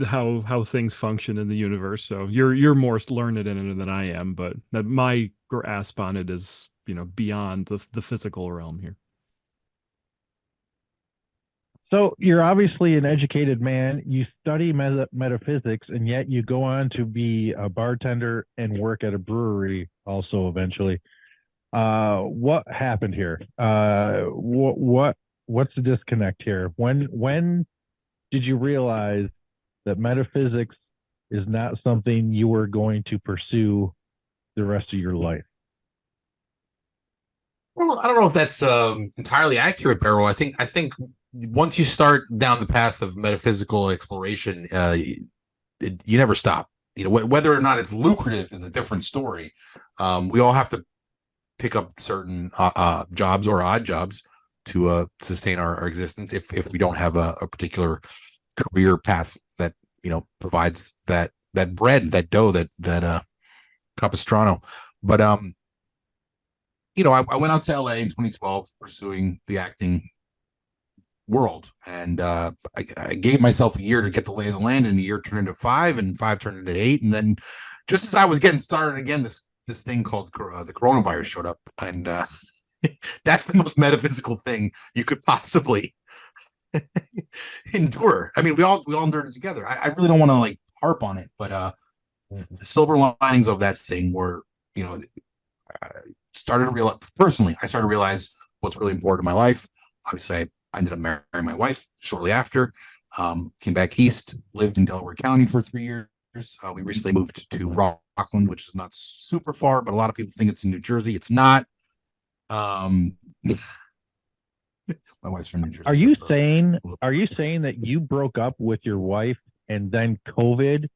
how things function in the universe. So you're more learned in it than I am, but my grasp on it is, beyond the physical realm here. So you're obviously an educated man. You study metaphysics, and yet you go on to be a bartender and work at a brewery also eventually. What happened here? What's the disconnect here? When did you realize that metaphysics is not something you were going to pursue the rest of your life? Well, I don't know if that's entirely accurate, Barrel. I think once you start down the path of metaphysical exploration, you never stop. Whether or not it's lucrative is a different story. We all have to pick up certain jobs or odd jobs to sustain our existence if we don't have a particular career path that provides that bread, that dough, that capistrano. But I went out to LA in 2012 pursuing the acting world, and I gave myself a year to get the lay of the land, and a year turned into 5, and 5 turned into 8, and then just as I was getting started again, this thing called the coronavirus showed up, and that's the most metaphysical thing you could possibly endure. I mean, we all endured it together. I really don't want to harp on it, but the silver linings of that thing were, I started to realize what's really important in my life. Obviously, I ended up marrying my wife shortly after. Came back east, lived in Delaware County for 3 years. We recently moved to Rockland, which is not super far, but a lot of people think it's in New Jersey. It's not. My wife's from New Jersey. Are you saying that you broke up with your wife and then COVID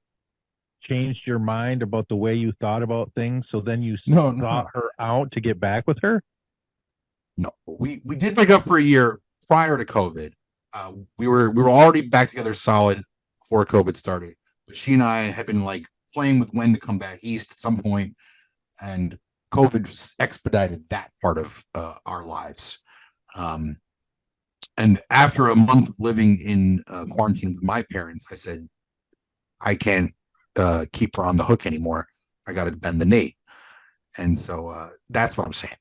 changed your mind about the way you thought about things? So then you sought her out to get back with her? No, we did break up for a year prior to COVID. We were already back together solid before COVID started. But she and I had been playing with when to come back east at some point, and COVID expedited that part of our lives. And after a month of living in quarantine with my parents, I said, I can't keep her on the hook anymore. I got to bend the knee. And so that's what I'm saying.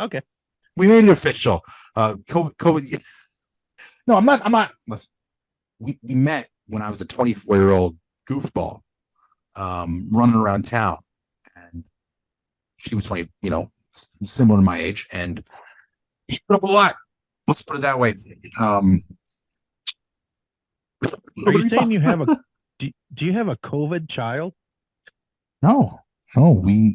Okay. We made it official. COVID. No, I'm not. Listen, we met when I was a 24-year-old goofball running around town. And she was 20, similar to my age. And she put up a lot. Let's put it that way. Are you saying you have do you have a COVID child? No, we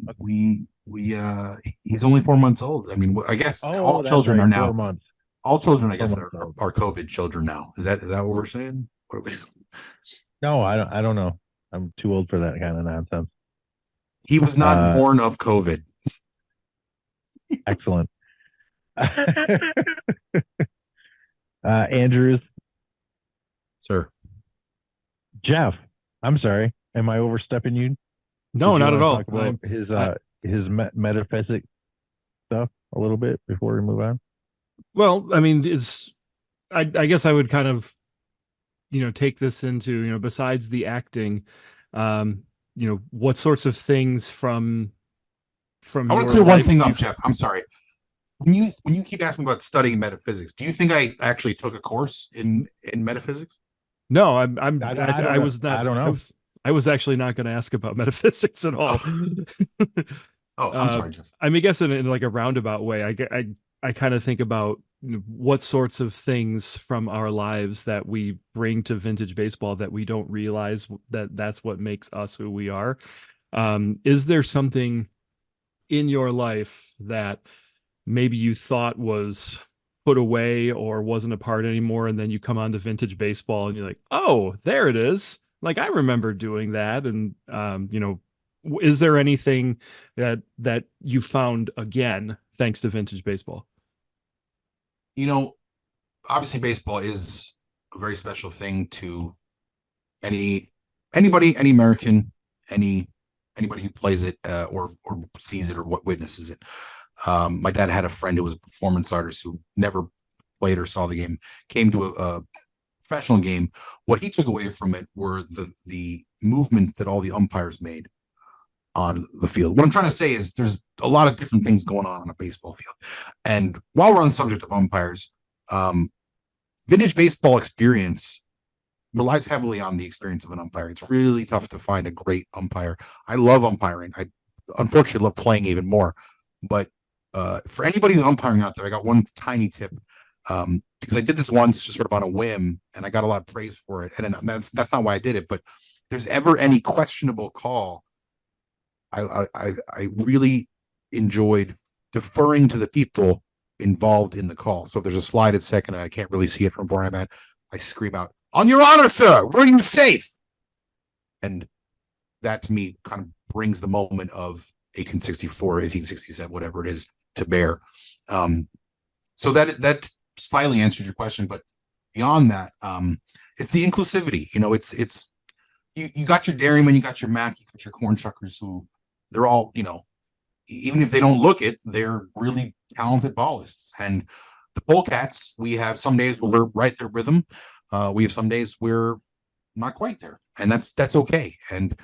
he's only 4 months old. I mean, I guess all children are now 4 months. All children, I guess, are COVID children now. Is that what we're saying? What are we... No, I don't know. I'm too old for that kind of nonsense. He was not born of COVID. Excellent. Andrews. Sir. Jeff, I'm sorry. Am I overstepping you? No, not at all. Talk about his metaphysics stuff a little bit before we move on. Well, I mean, I guess I would kind of, take this into, besides the acting, what sorts of things from I want to clear one thing up, Jeff. I'm sorry. When you keep asking about studying metaphysics, do you think I actually took a course in metaphysics? No, I was not. I don't know. I was actually not going to ask about metaphysics at all. Oh, I'm sorry, Jeff. I mean, I guess in a roundabout way, I kind of think about what sorts of things from our lives that we bring to vintage baseball that we don't realize that's what makes us who we are. Is there something in your life that maybe you thought was put away or wasn't a part anymore, and then you come on to vintage baseball and you're like, oh, there it is. Like I remember doing that, and is there anything that you found again thanks to vintage baseball? Obviously baseball is a very special thing to anybody, any American, anybody who plays it or sees it or what witnesses it. My dad had a friend who was a performance artist who never played or saw the game, came to a professional game. What he took away from it were the movements that all the umpires made on the field. What I'm trying to say is there's a lot of different things going on a baseball field. And while we're on the subject of umpires, vintage baseball experience relies heavily on the experience of an umpire. It's really tough to find a great umpire. I love umpiring. I unfortunately love playing even more. But for anybody who's umpiring out there, I got one tiny tip. Because I did this once just sort of on a whim and I got a lot of praise for it. And that's not why I did it. But if there's ever any questionable call, I really enjoyed deferring to the people involved in the call. So if there's a slide at second and I can't really see it from where I'm at, I scream out, "On your honor, sir, were you safe?" And that to me kind of brings the moment of 1864, 1867, whatever it is, to bear. So that slightly answers your question, but beyond that, it's the inclusivity. It's you got your dairymen, you got your Mac, you got your corn shuckers who they're all, even if they don't look it, they're really talented ballists. And the Polecats, we have some days where we're right there with them. We have some days we're not quite there, and that's okay. And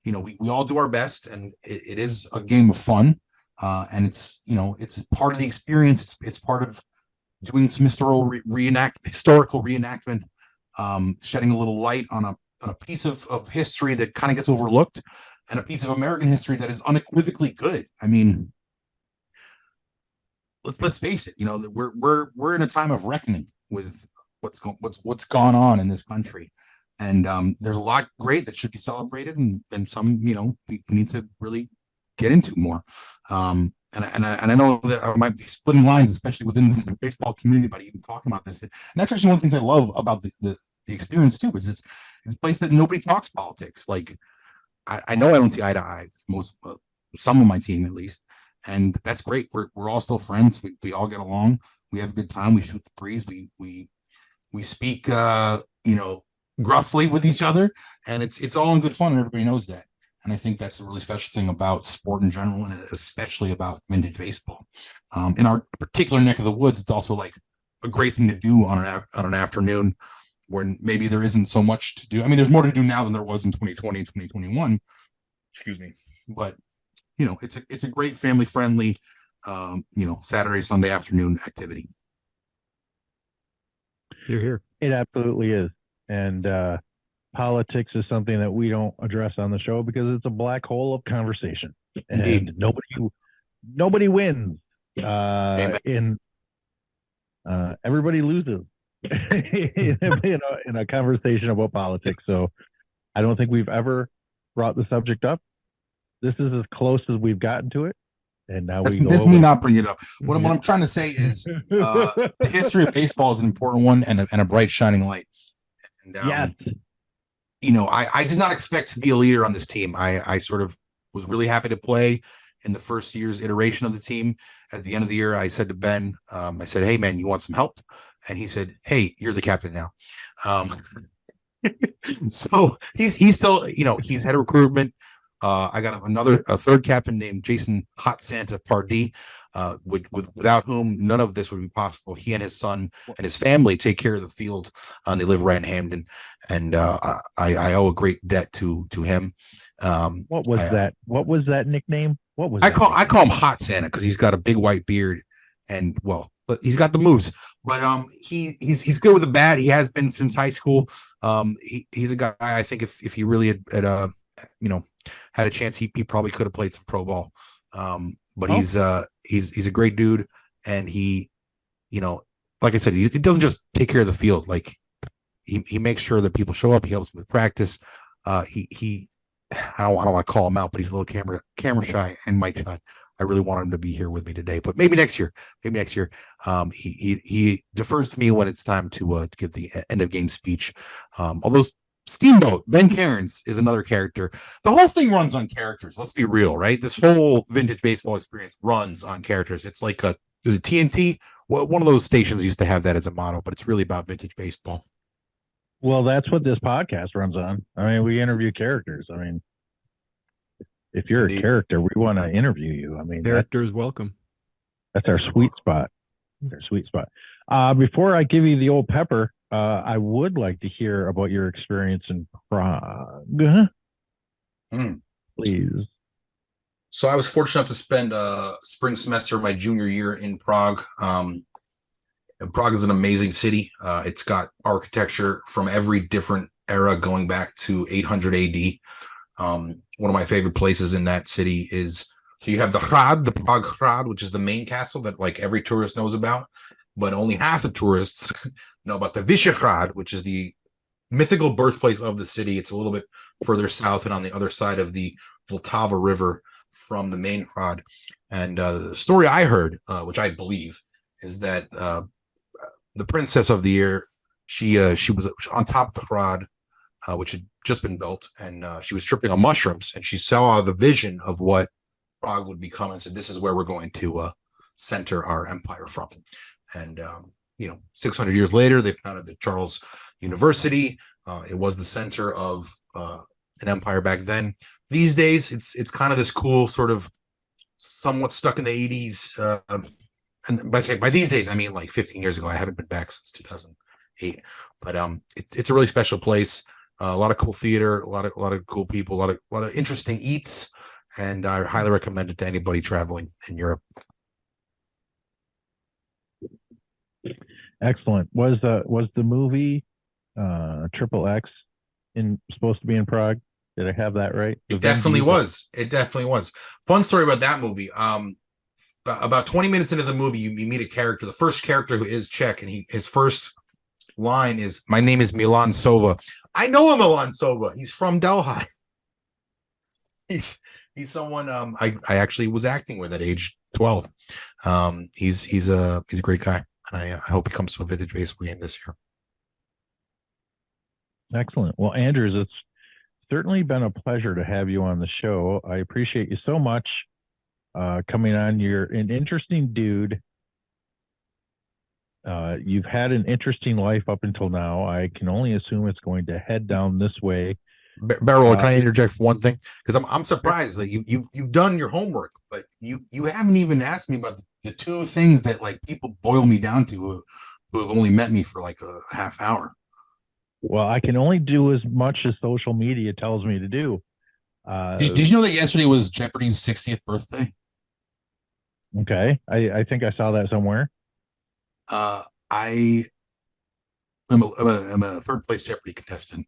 we all do our best, and it is a game of fun. And it's part of the experience. It's part of doing some historical reenactment, shedding a little light on a piece of history that kind of gets overlooked, and a piece of American history that is unequivocally good. I mean, let's face it. We're in a time of reckoning with what's gone on in this country, and there's a lot great that should be celebrated, and some we need to really get into more. And I know that I might be splitting lines, especially within the baseball community, by even talking about this. And that's actually one of the things I love about the experience too, is it's a place that nobody talks politics. Like I know I don't see eye to eye with some of my team at least, and that's great. We're all still friends. We all get along. We have a good time. We shoot the breeze. We speak gruffly with each other, and it's all in good fun, and everybody knows that. And I think that's a really special thing about sport in general, and especially about vintage baseball. In our particular neck of the woods, it's also like a great thing to do on an afternoon when maybe there isn't so much to do. I mean, there's more to do now than there was in 2020 and 2021. Excuse me, but it's a great family friendly, Saturday, Sunday afternoon activity. You're here. It absolutely is, and politics is something that we don't address on the show because it's a black hole of conversation. Indeed. And nobody wins. Everybody loses in a conversation about politics. So I don't think we've ever brought the subject up. This is as close as we've gotten to it. And now this is me not bringing it up. What I'm trying to say is the history of baseball is an important one and a bright shining light. And, yes. I did not expect to be a leader on this team. I sort of was really happy to play in the first year's iteration of the team. At the end of the year, I said to Ben, I said, "Hey man, you want some help?" And he said, "Hey, you're the captain now." So he's still, he's head of recruitment. I got a third captain named Jason Hot Santa Pardee, without whom none of this would be possible. He and his son and his family take care of the field. They live right in Hamden, and I owe a great debt to him. What was that? What was that nickname? What was I call him Hot Santa because he's got a big white beard, and but he's got the moves. But he's good with the bat. He has been since high school. He's a guy I think if he really had had a chance, he probably could have played some pro ball. But he's a great dude, and he, like I said, he doesn't just take care of the field. Like he makes sure that people show up. He helps with practice. I don't want to call him out, but he's a little camera shy and mic shy. I really want him to be here with me today, but maybe next year. He defers to me when it's time to give the end of game speech. Although Steamboat, Ben Cairns is another character. The whole thing runs on characters. Let's be real, right? This whole vintage baseball experience runs on characters. It's like is it TNT? Well, one of those stations used to have that as a motto, but it's really about vintage baseball. Well, that's what this podcast runs on. I mean, we interview characters. I mean, if you're Indeed. a character, we want to interview you. I mean, Characters welcome. that's our sweet spot. Our sweet spot. Before I give you the old pepper, I would like to hear about your experience in Prague. Please. So I was fortunate enough to spend a spring semester of my junior year in Prague. Prague is an amazing city. It's got architecture from every different era going back to 800 AD. One of my favorite places in that city is, so you have the Hrad, the Prague Hrad, which is the main castle that like every tourist knows about, but only half the tourists know about the Vyšehrad, which is the mythical birthplace of the city. It's a little bit further south and on the other side of the Vltava River from the main Hrad. And the story I heard, which I believe, is that the princess of the year, she was on top of the Hrad, which had just been built, and she was tripping on mushrooms, and she saw the vision of what Prague would become and said, this is where we're going to center our empire from. And 600 years later, they founded the Charles University. It was the center of an empire back then. These days, it's kind of this cool sort of somewhat stuck in the 80s. And by these days, I mean like 15 years ago. I haven't been back since 2008, but it's a really special place. A lot of cool theater, a lot of cool people, a lot of interesting eats, and I highly recommend it to anybody traveling in Europe. Excellent. Was the movie Triple X supposed to be in Prague? Did I have that right? It definitely was. It definitely was. Fun story about that movie. About 20 minutes into the movie, you meet a character, the first character, who is Czech, and his first line is, "My name is Milan Sova." I know him, Milan Sova. He's from Delhi. He's someone I actually was acting with at age 12. He's a great guy, and I hope he comes to a vintage baseball game this year. Excellent. Well, Andrews, it's certainly been a pleasure to have you on the show. I appreciate you so much coming on. You're an interesting dude. You've had an interesting life up until now. I can only assume it's going to head down this way. Barrel, can I interject for one thing? Because I'm surprised that you've done your homework, but you haven't even asked me about the two things that like people boil me down to who have only met me for like a half hour. Well, I can only do as much as social media tells me to do. Did you know that yesterday was Jeopardy's 60th birthday? Okay, I think I saw that somewhere. I'm a third place Jeopardy contestant.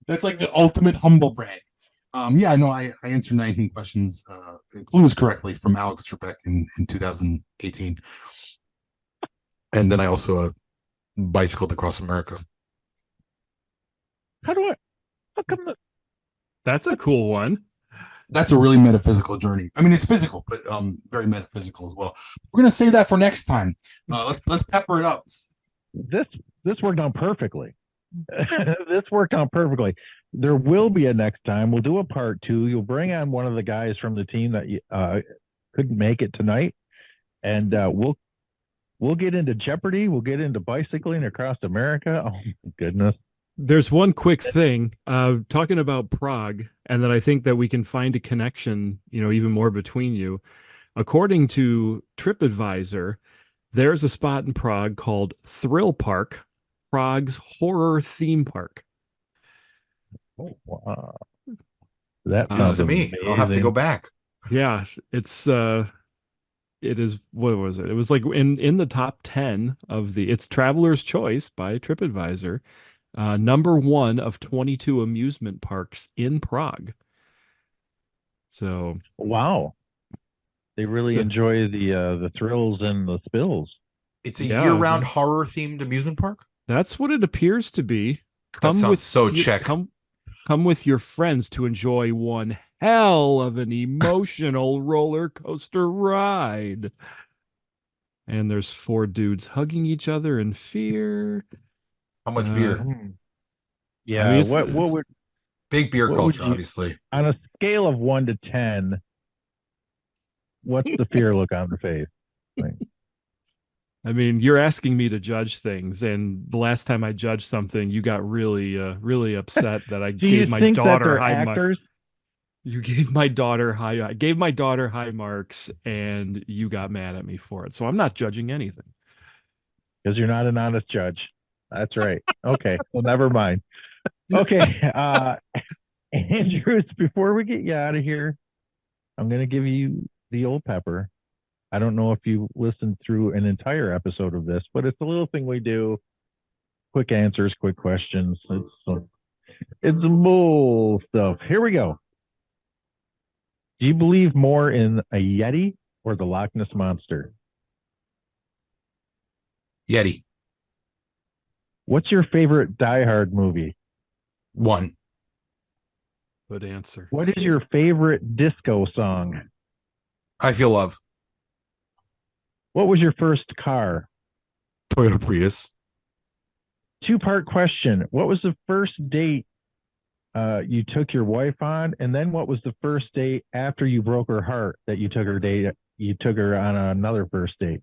That's like the ultimate humble brag. I answered 19 questions, clues correctly from Alex Trebek in 2018. And then I also bicycled across America. How come That's a cool one. That's a really metaphysical journey. I mean, it's physical, but very metaphysical as well. We're gonna save that for next time. Let's pepper it up. This worked out perfectly. This worked out perfectly. There will be a next time. We'll do a part 2. You'll bring on one of the guys from the team that couldn't make it tonight, and we'll get into Jeopardy. We'll get into bicycling across America. Oh my goodness. There's one quick thing, talking about Prague, and that I think that we can find a connection, even more between you. According to TripAdvisor, there's a spot in Prague called Thrill Park, Prague's horror theme park. Oh, wow. That News sounds to me. amazing. I'll have to go back. Yeah, it is, what was it? It was like in the top 10 of it's Traveler's Choice by TripAdvisor. Number 1 of 22 amusement parks in Prague. So wow, they really enjoy the thrills and the spills. It's a year-round horror themed amusement park. That's what it appears to be. That sounds so Czech. Come with your friends to enjoy one hell of an emotional roller coaster ride. And there's 4 dudes hugging each other in fear. How much beer? Yeah. I mean, Big beer what culture, would you- obviously. on a scale of 1 to 10, what's the fear look on the face? Like, I mean, you're asking me to judge things, and the last time I judged something, you got really upset that I do you gave my think that daughter they're high marks. actors? You gave my daughter high. I gave my daughter high marks, and you got mad at me for it. So I'm not judging anything. Because you're not an honest judge. That's right. Okay. Well, never mind. Okay. Andrews, before we get you out of here, I'm going to give you the old pepper. I don't know if you listened through an entire episode of this, but it's a little thing we do. Quick answers, quick questions. It's bull stuff. Here we go. Do you believe more in a Yeti or the Loch Ness Monster? Yeti. What's your favorite Die Hard movie? 1. Good answer. What is your favorite disco song? I Feel Love. What was your first car? Toyota Prius. Two-part question. What was the first date you took your wife on? And then what was the first date after you broke her heart that you took her on another first date?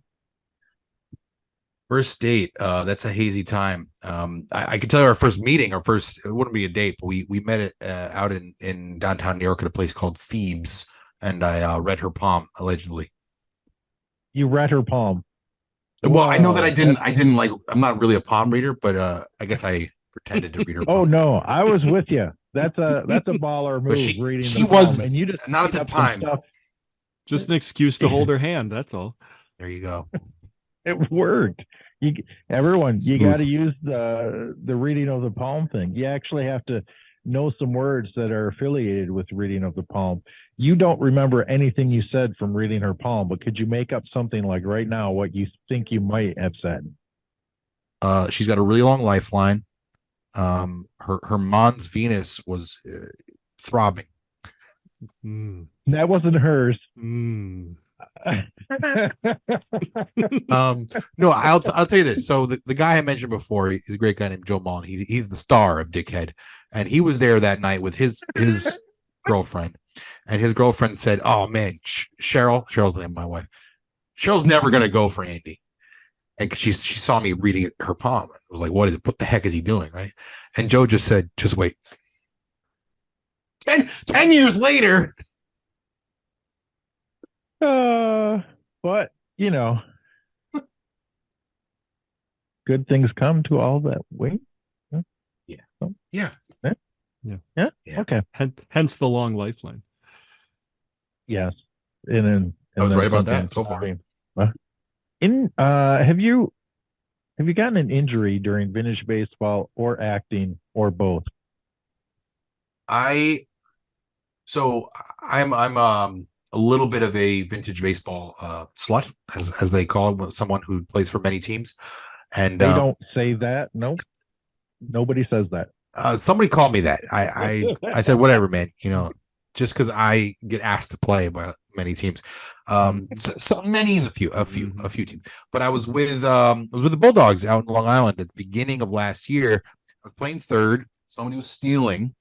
First date. That's a hazy time. I can tell you our first meeting, it wouldn't be a date, but we met it out in downtown New York at a place called Phoebe's, and I read her palm, allegedly. You read her palm. Well, I know that I Whoa, didn't like, I'm not really a palm reader, but I guess I pretended to read her palm. Oh no, I was with you. That's a baller move. But she the wasn't, palm, and you just not at made the up some time. stuff. Just an excuse to hold her hand. That's all. There you go. It worked. Everyone, you Smooth. got to use the reading of the palm thing. You actually have to know some words that are affiliated with reading of the palm. You don't remember anything you said from reading her palm, but could you make up something like right now what you think you might have said? She's got a really long lifeline. Her Mons Venus was throbbing. That wasn't hers. No, I'll tell you this. So the guy I mentioned before, he's a great guy named Joe Mullen. He's the star of Dickhead, and he was there that night with his girlfriend, and his girlfriend said, "Oh man, Cheryl's the name of my wife. Cheryl's never gonna go for Andy." And she saw me reading her palm. I was like, what the heck is he doing? Right. And Joe just said, just wait. 10 years later. But you know, good things come to all that wait. Yeah. So, Yeah. Okay. Hence the long lifeline. Yes. And I was then right about that sometimes- so far. Have you gotten an injury during vintage baseball or acting or both? I'm a little bit of a vintage baseball slut, as they call it, someone who plays for many teams. And They don't say that. Nope. Nobody says that. somebody called me that. I said, whatever, man, just because I get asked to play by many teams. So many is a few teams. But I was with the Bulldogs out in Long Island at the beginning of last year. I was playing third. Somebody was stealing,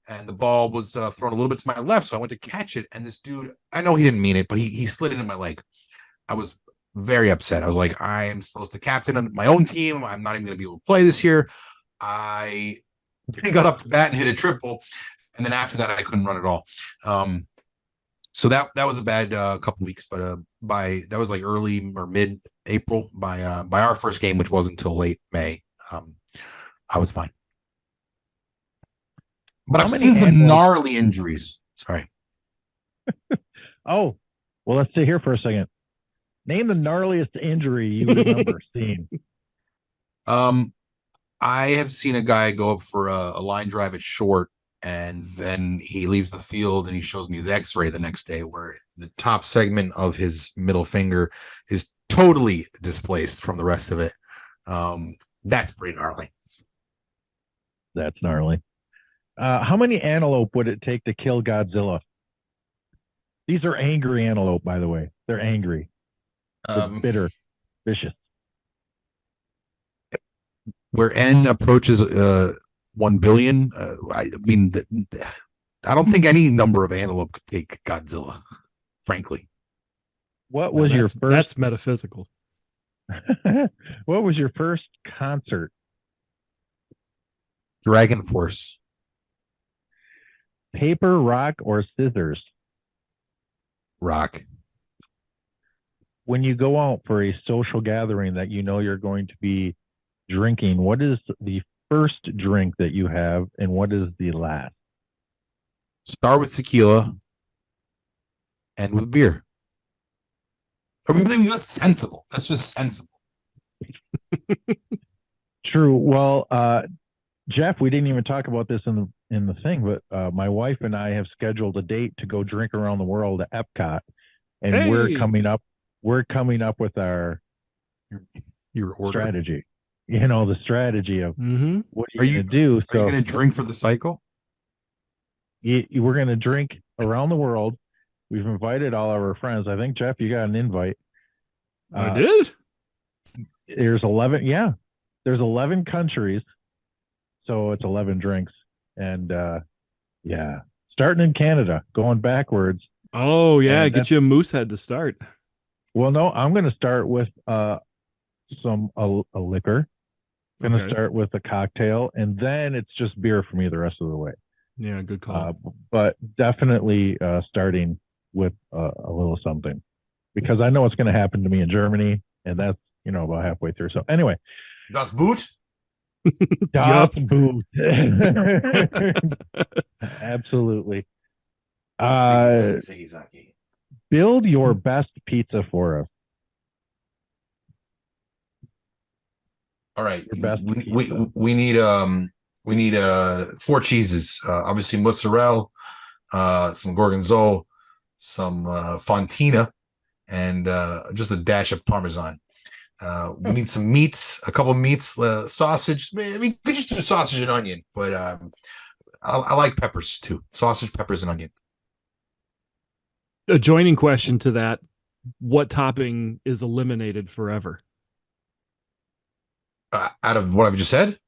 and the ball was thrown a little bit to my left. So I went to catch it, and this dude, I know he didn't mean it, but he slid into my leg. I was very upset. I was like, I am supposed to captain my own team. I'm not even going to be able to play this year. I got up to bat and hit a triple, and then after that, I couldn't run at all. So that was a bad couple weeks, but that was like early or mid April. By our first game, which wasn't until late May, I was fine. But I've seen some gnarly injuries. Sorry. Oh, well, let's stay here for a second. Name the gnarliest injury you remember seeing. I have seen a guy go up for a line drive at short, and then he leaves the field and he shows me his x-ray the next day where the top segment of his middle finger is totally displaced from the rest of it. That's pretty gnarly. That's gnarly. How many antelope would it take to kill Godzilla? These are angry antelope, by the way. They're angry. They're bitter, vicious. where N approaches 1 billion. I mean, I don't think any number of antelope could take Godzilla, frankly. What Now was your that's first? metaphysical. What was your first concert? Dragon Force. Paper, rock, or scissors? Rock. When you go out for a social gathering that you know you're going to be drinking, what is the first drink that you have, and what is the last? Start with tequila, end with beer. I mean, that's sensible. That's just sensible. True. Well, Jeff, we didn't even talk about this in the thing, but my wife and I have scheduled a date to go drink around the world at Epcot, and Hey. we're coming up with our Your order. strategy. You know, the strategy of Mm-hmm. what are you going to do. Are you So going to drink for the cycle? we're going to drink around the world. We've invited all of our friends. I think, Jeff, you got an invite. I did. There's 11. Yeah, there's 11 countries. So it's 11 drinks. And yeah, starting in Canada, going backwards. Oh yeah, And get you a moose head to start. Well, no, I'm going to start with a liquor. I'm going to start with a cocktail, and then it's just beer for me the rest of the way. Yeah, good call. But definitely starting with a little something, because I know what's going to happen to me in Germany, and that's about halfway through. So anyway, Das Boot. Das Boot. Absolutely. Build your best pizza for us. All right. Your best We need 4 cheeses. Obviously mozzarella, some gorgonzola, some fontina, and just a dash of parmesan. We need some meats, a couple of meats, sausage. I mean, we just do sausage and onion, but I like peppers too. Sausage, peppers, and onion. A joining question to that: what topping is eliminated forever? Out of what I've just said?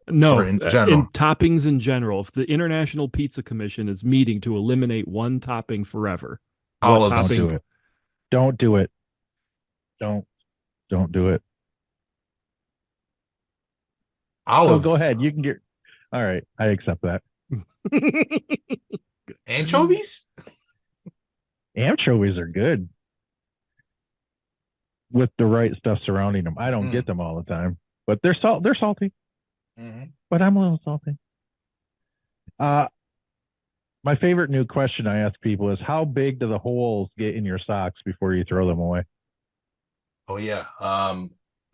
No, Or in general? in toppings in general. If the International Pizza Commission is meeting to eliminate one topping forever, what Olives. topping? Don't do it. Don't do it. Olives. Oh, go ahead. You can get. All right, I accept that. Anchovies? Anchovies are good with the right stuff surrounding them. I don't get them all the time, but they're salty. Mm-hmm. But I'm a little salty. My favorite new question I ask people is, how big do the holes get in your socks before you throw them away? Oh yeah.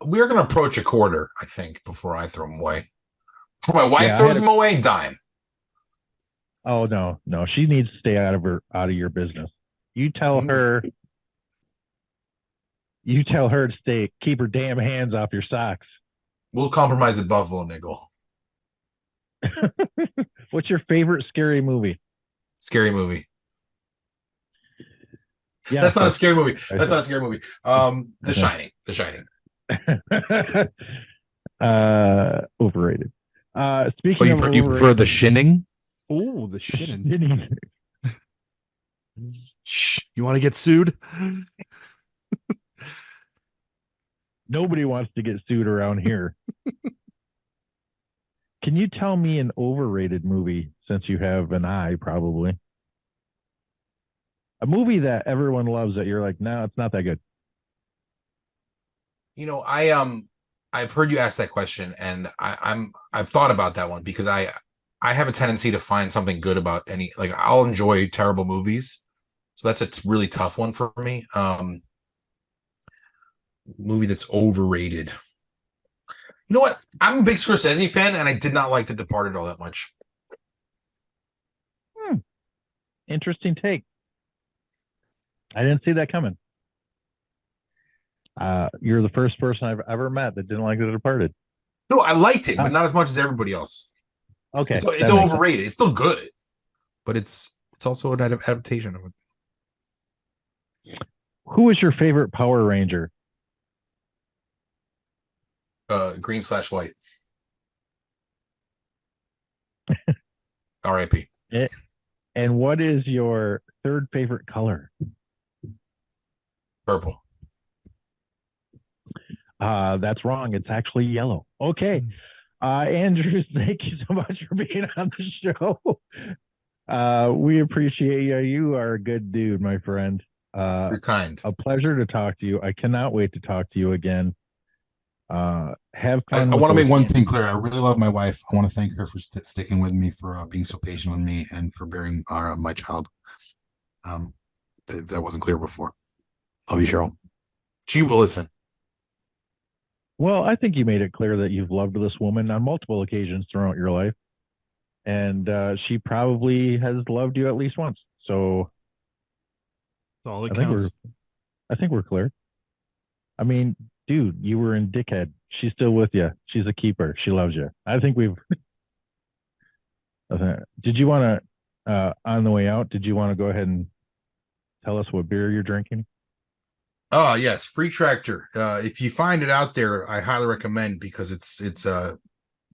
We're gonna approach a quarter, I think, before I throw them away. Before my wife throws them away, dime. Oh no, she needs to stay out of your business. You tell her to keep her damn hands off your socks. We'll compromise at Buffalo Nickel. What's your favorite scary movie? Scary movie. Yeah, that's not a scary movie. That's not a scary movie. The Shining. The Shining. Overrated. Speaking of you prefer The Shinning? Oh, The Shinning. Shh, you want to get sued? Nobody wants to get sued around here. Can you tell me an overrated movie, since you have an eye, probably? A movie that everyone loves that you're like, no, it's not that good. I've heard you ask that question, and I've thought about that one, because I have a tendency to find something good about I'll enjoy terrible movies. So that's a really tough one for me. Movie that's overrated. You know what? I'm a big Scorsese fan, and I did not like The Departed all that much. Interesting take. I didn't see that coming. You're the first person I've ever met that didn't like The Departed. No, I liked it, but not as much as everybody else. Okay, it's overrated. It's still good, but it's also an adaptation of it. Who is your favorite Power Ranger? Green/white. R.I.P. And what is your third favorite color? Purple. That's wrong. It's actually yellow. Okay. Andrews, thank you so much for being on the show. We appreciate you. You are a good dude, my friend. You're kind. A pleasure to talk to you. I cannot wait to talk to you again. Have fun. I want to make one thing clear. I really love my wife. I want to thank her for sticking with me, for being so patient with me, and for bearing my child. That wasn't clear before. Love you, Cheryl. She will listen. Well, I think you made it clear that you've loved this woman on multiple occasions throughout your life. And she probably has loved you at least once. So that's all it counts. I think we're clear. I mean, dude, you were in Dickhead. She's still with you. She's a keeper. She loves you. I think we've. Did you want to, on the way out, did you want to go ahead and tell us what beer you're drinking? Oh, yes. Free Tractor. If you find it out there, I highly recommend, because it's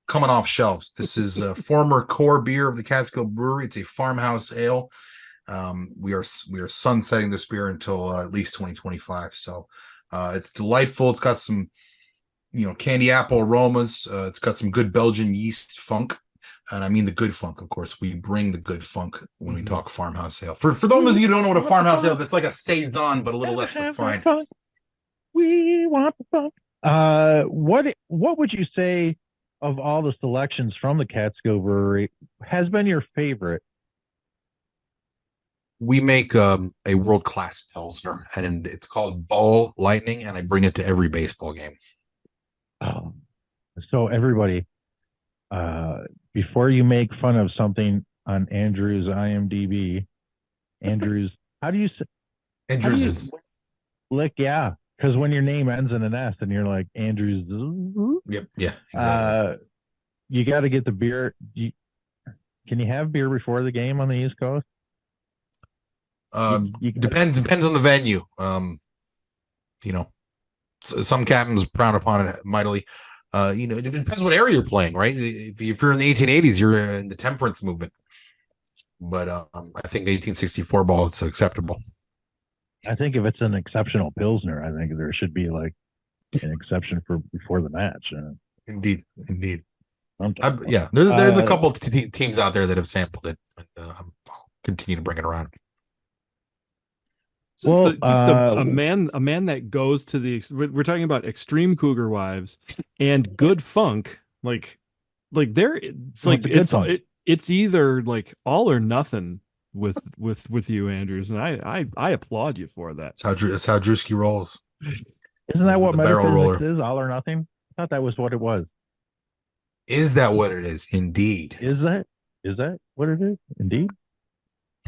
coming off shelves. This is a former core beer of the Catskill Brewery. It's a farmhouse ale. We are sunsetting this beer until at least 2025. So it's delightful. It's got some, candy apple aromas. It's got some good Belgian yeast funk. And I mean the good funk, of course. We bring the good funk when we talk farmhouse ale. For those of you who don't know what a farmhouse ale is, it's like a saison, but a little less refined. We want the funk. What would you say of all the selections from the Catskill Brewery has been your favorite? We make a world-class Pilsner, and it's called Ball Lightning, and I bring it to every baseball game. Oh, so everybody, before you make fun of something on Andrew's IMDb, Andrew's, how do you say? Andrew's is yeah, because when your name ends in an S and you're like Andrew's, yeah, exactly. You got to get the beer. Can you have beer before the game on the East Coast? Depends on the venue. Some captains frown upon it mightily. It depends what area you're playing, right? If you're in the 1880s, you're in the temperance movement. But I think 1864 ball is acceptable. I think if it's an exceptional Pilsner, I think there should be like an exception for before the match. Indeed. There's a couple of teams out there that have sampled it, and I'll continue to bring it around. Well, a man that goes to we're talking about extreme cougar wives and good funk, it's either like all or nothing with you, Andrews, and I applaud you for that. That's how Drewski rolls. Isn't that what metaphysics is? All or nothing? I thought that was what it was. Is that what it is? Indeed. Is that what it is? Indeed.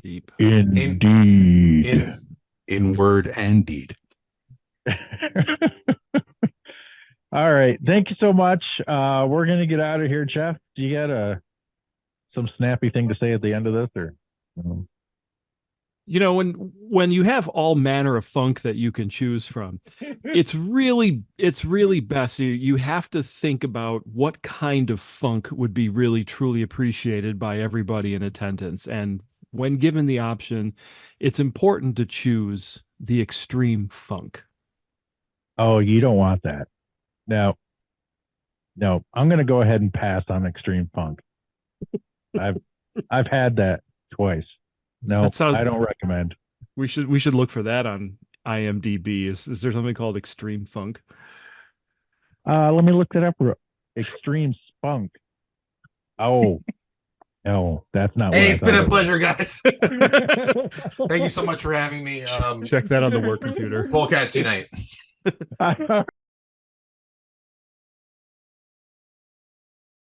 Deep. Indeed. In word and deed. All right. Thank you so much. We're going to get out of here. Jeff, do you got some snappy thing to say at the end of this? Or when you have all manner of funk that you can choose from, it's really best. You have to think about what kind of funk would be really, truly appreciated by everybody in attendance. And when given the option, it's important to choose the extreme funk. Oh, you don't want that. No, I'm going to go ahead and pass on extreme funk. I've had that twice. No, I don't recommend. We should look for that on IMDb. Is there something called extreme funk? Let me look that up. Extreme spunk. Oh. No, that's not. Hey, it's been a pleasure, guys. Thank you so much for having me. Check that on the work computer. Polecats unite.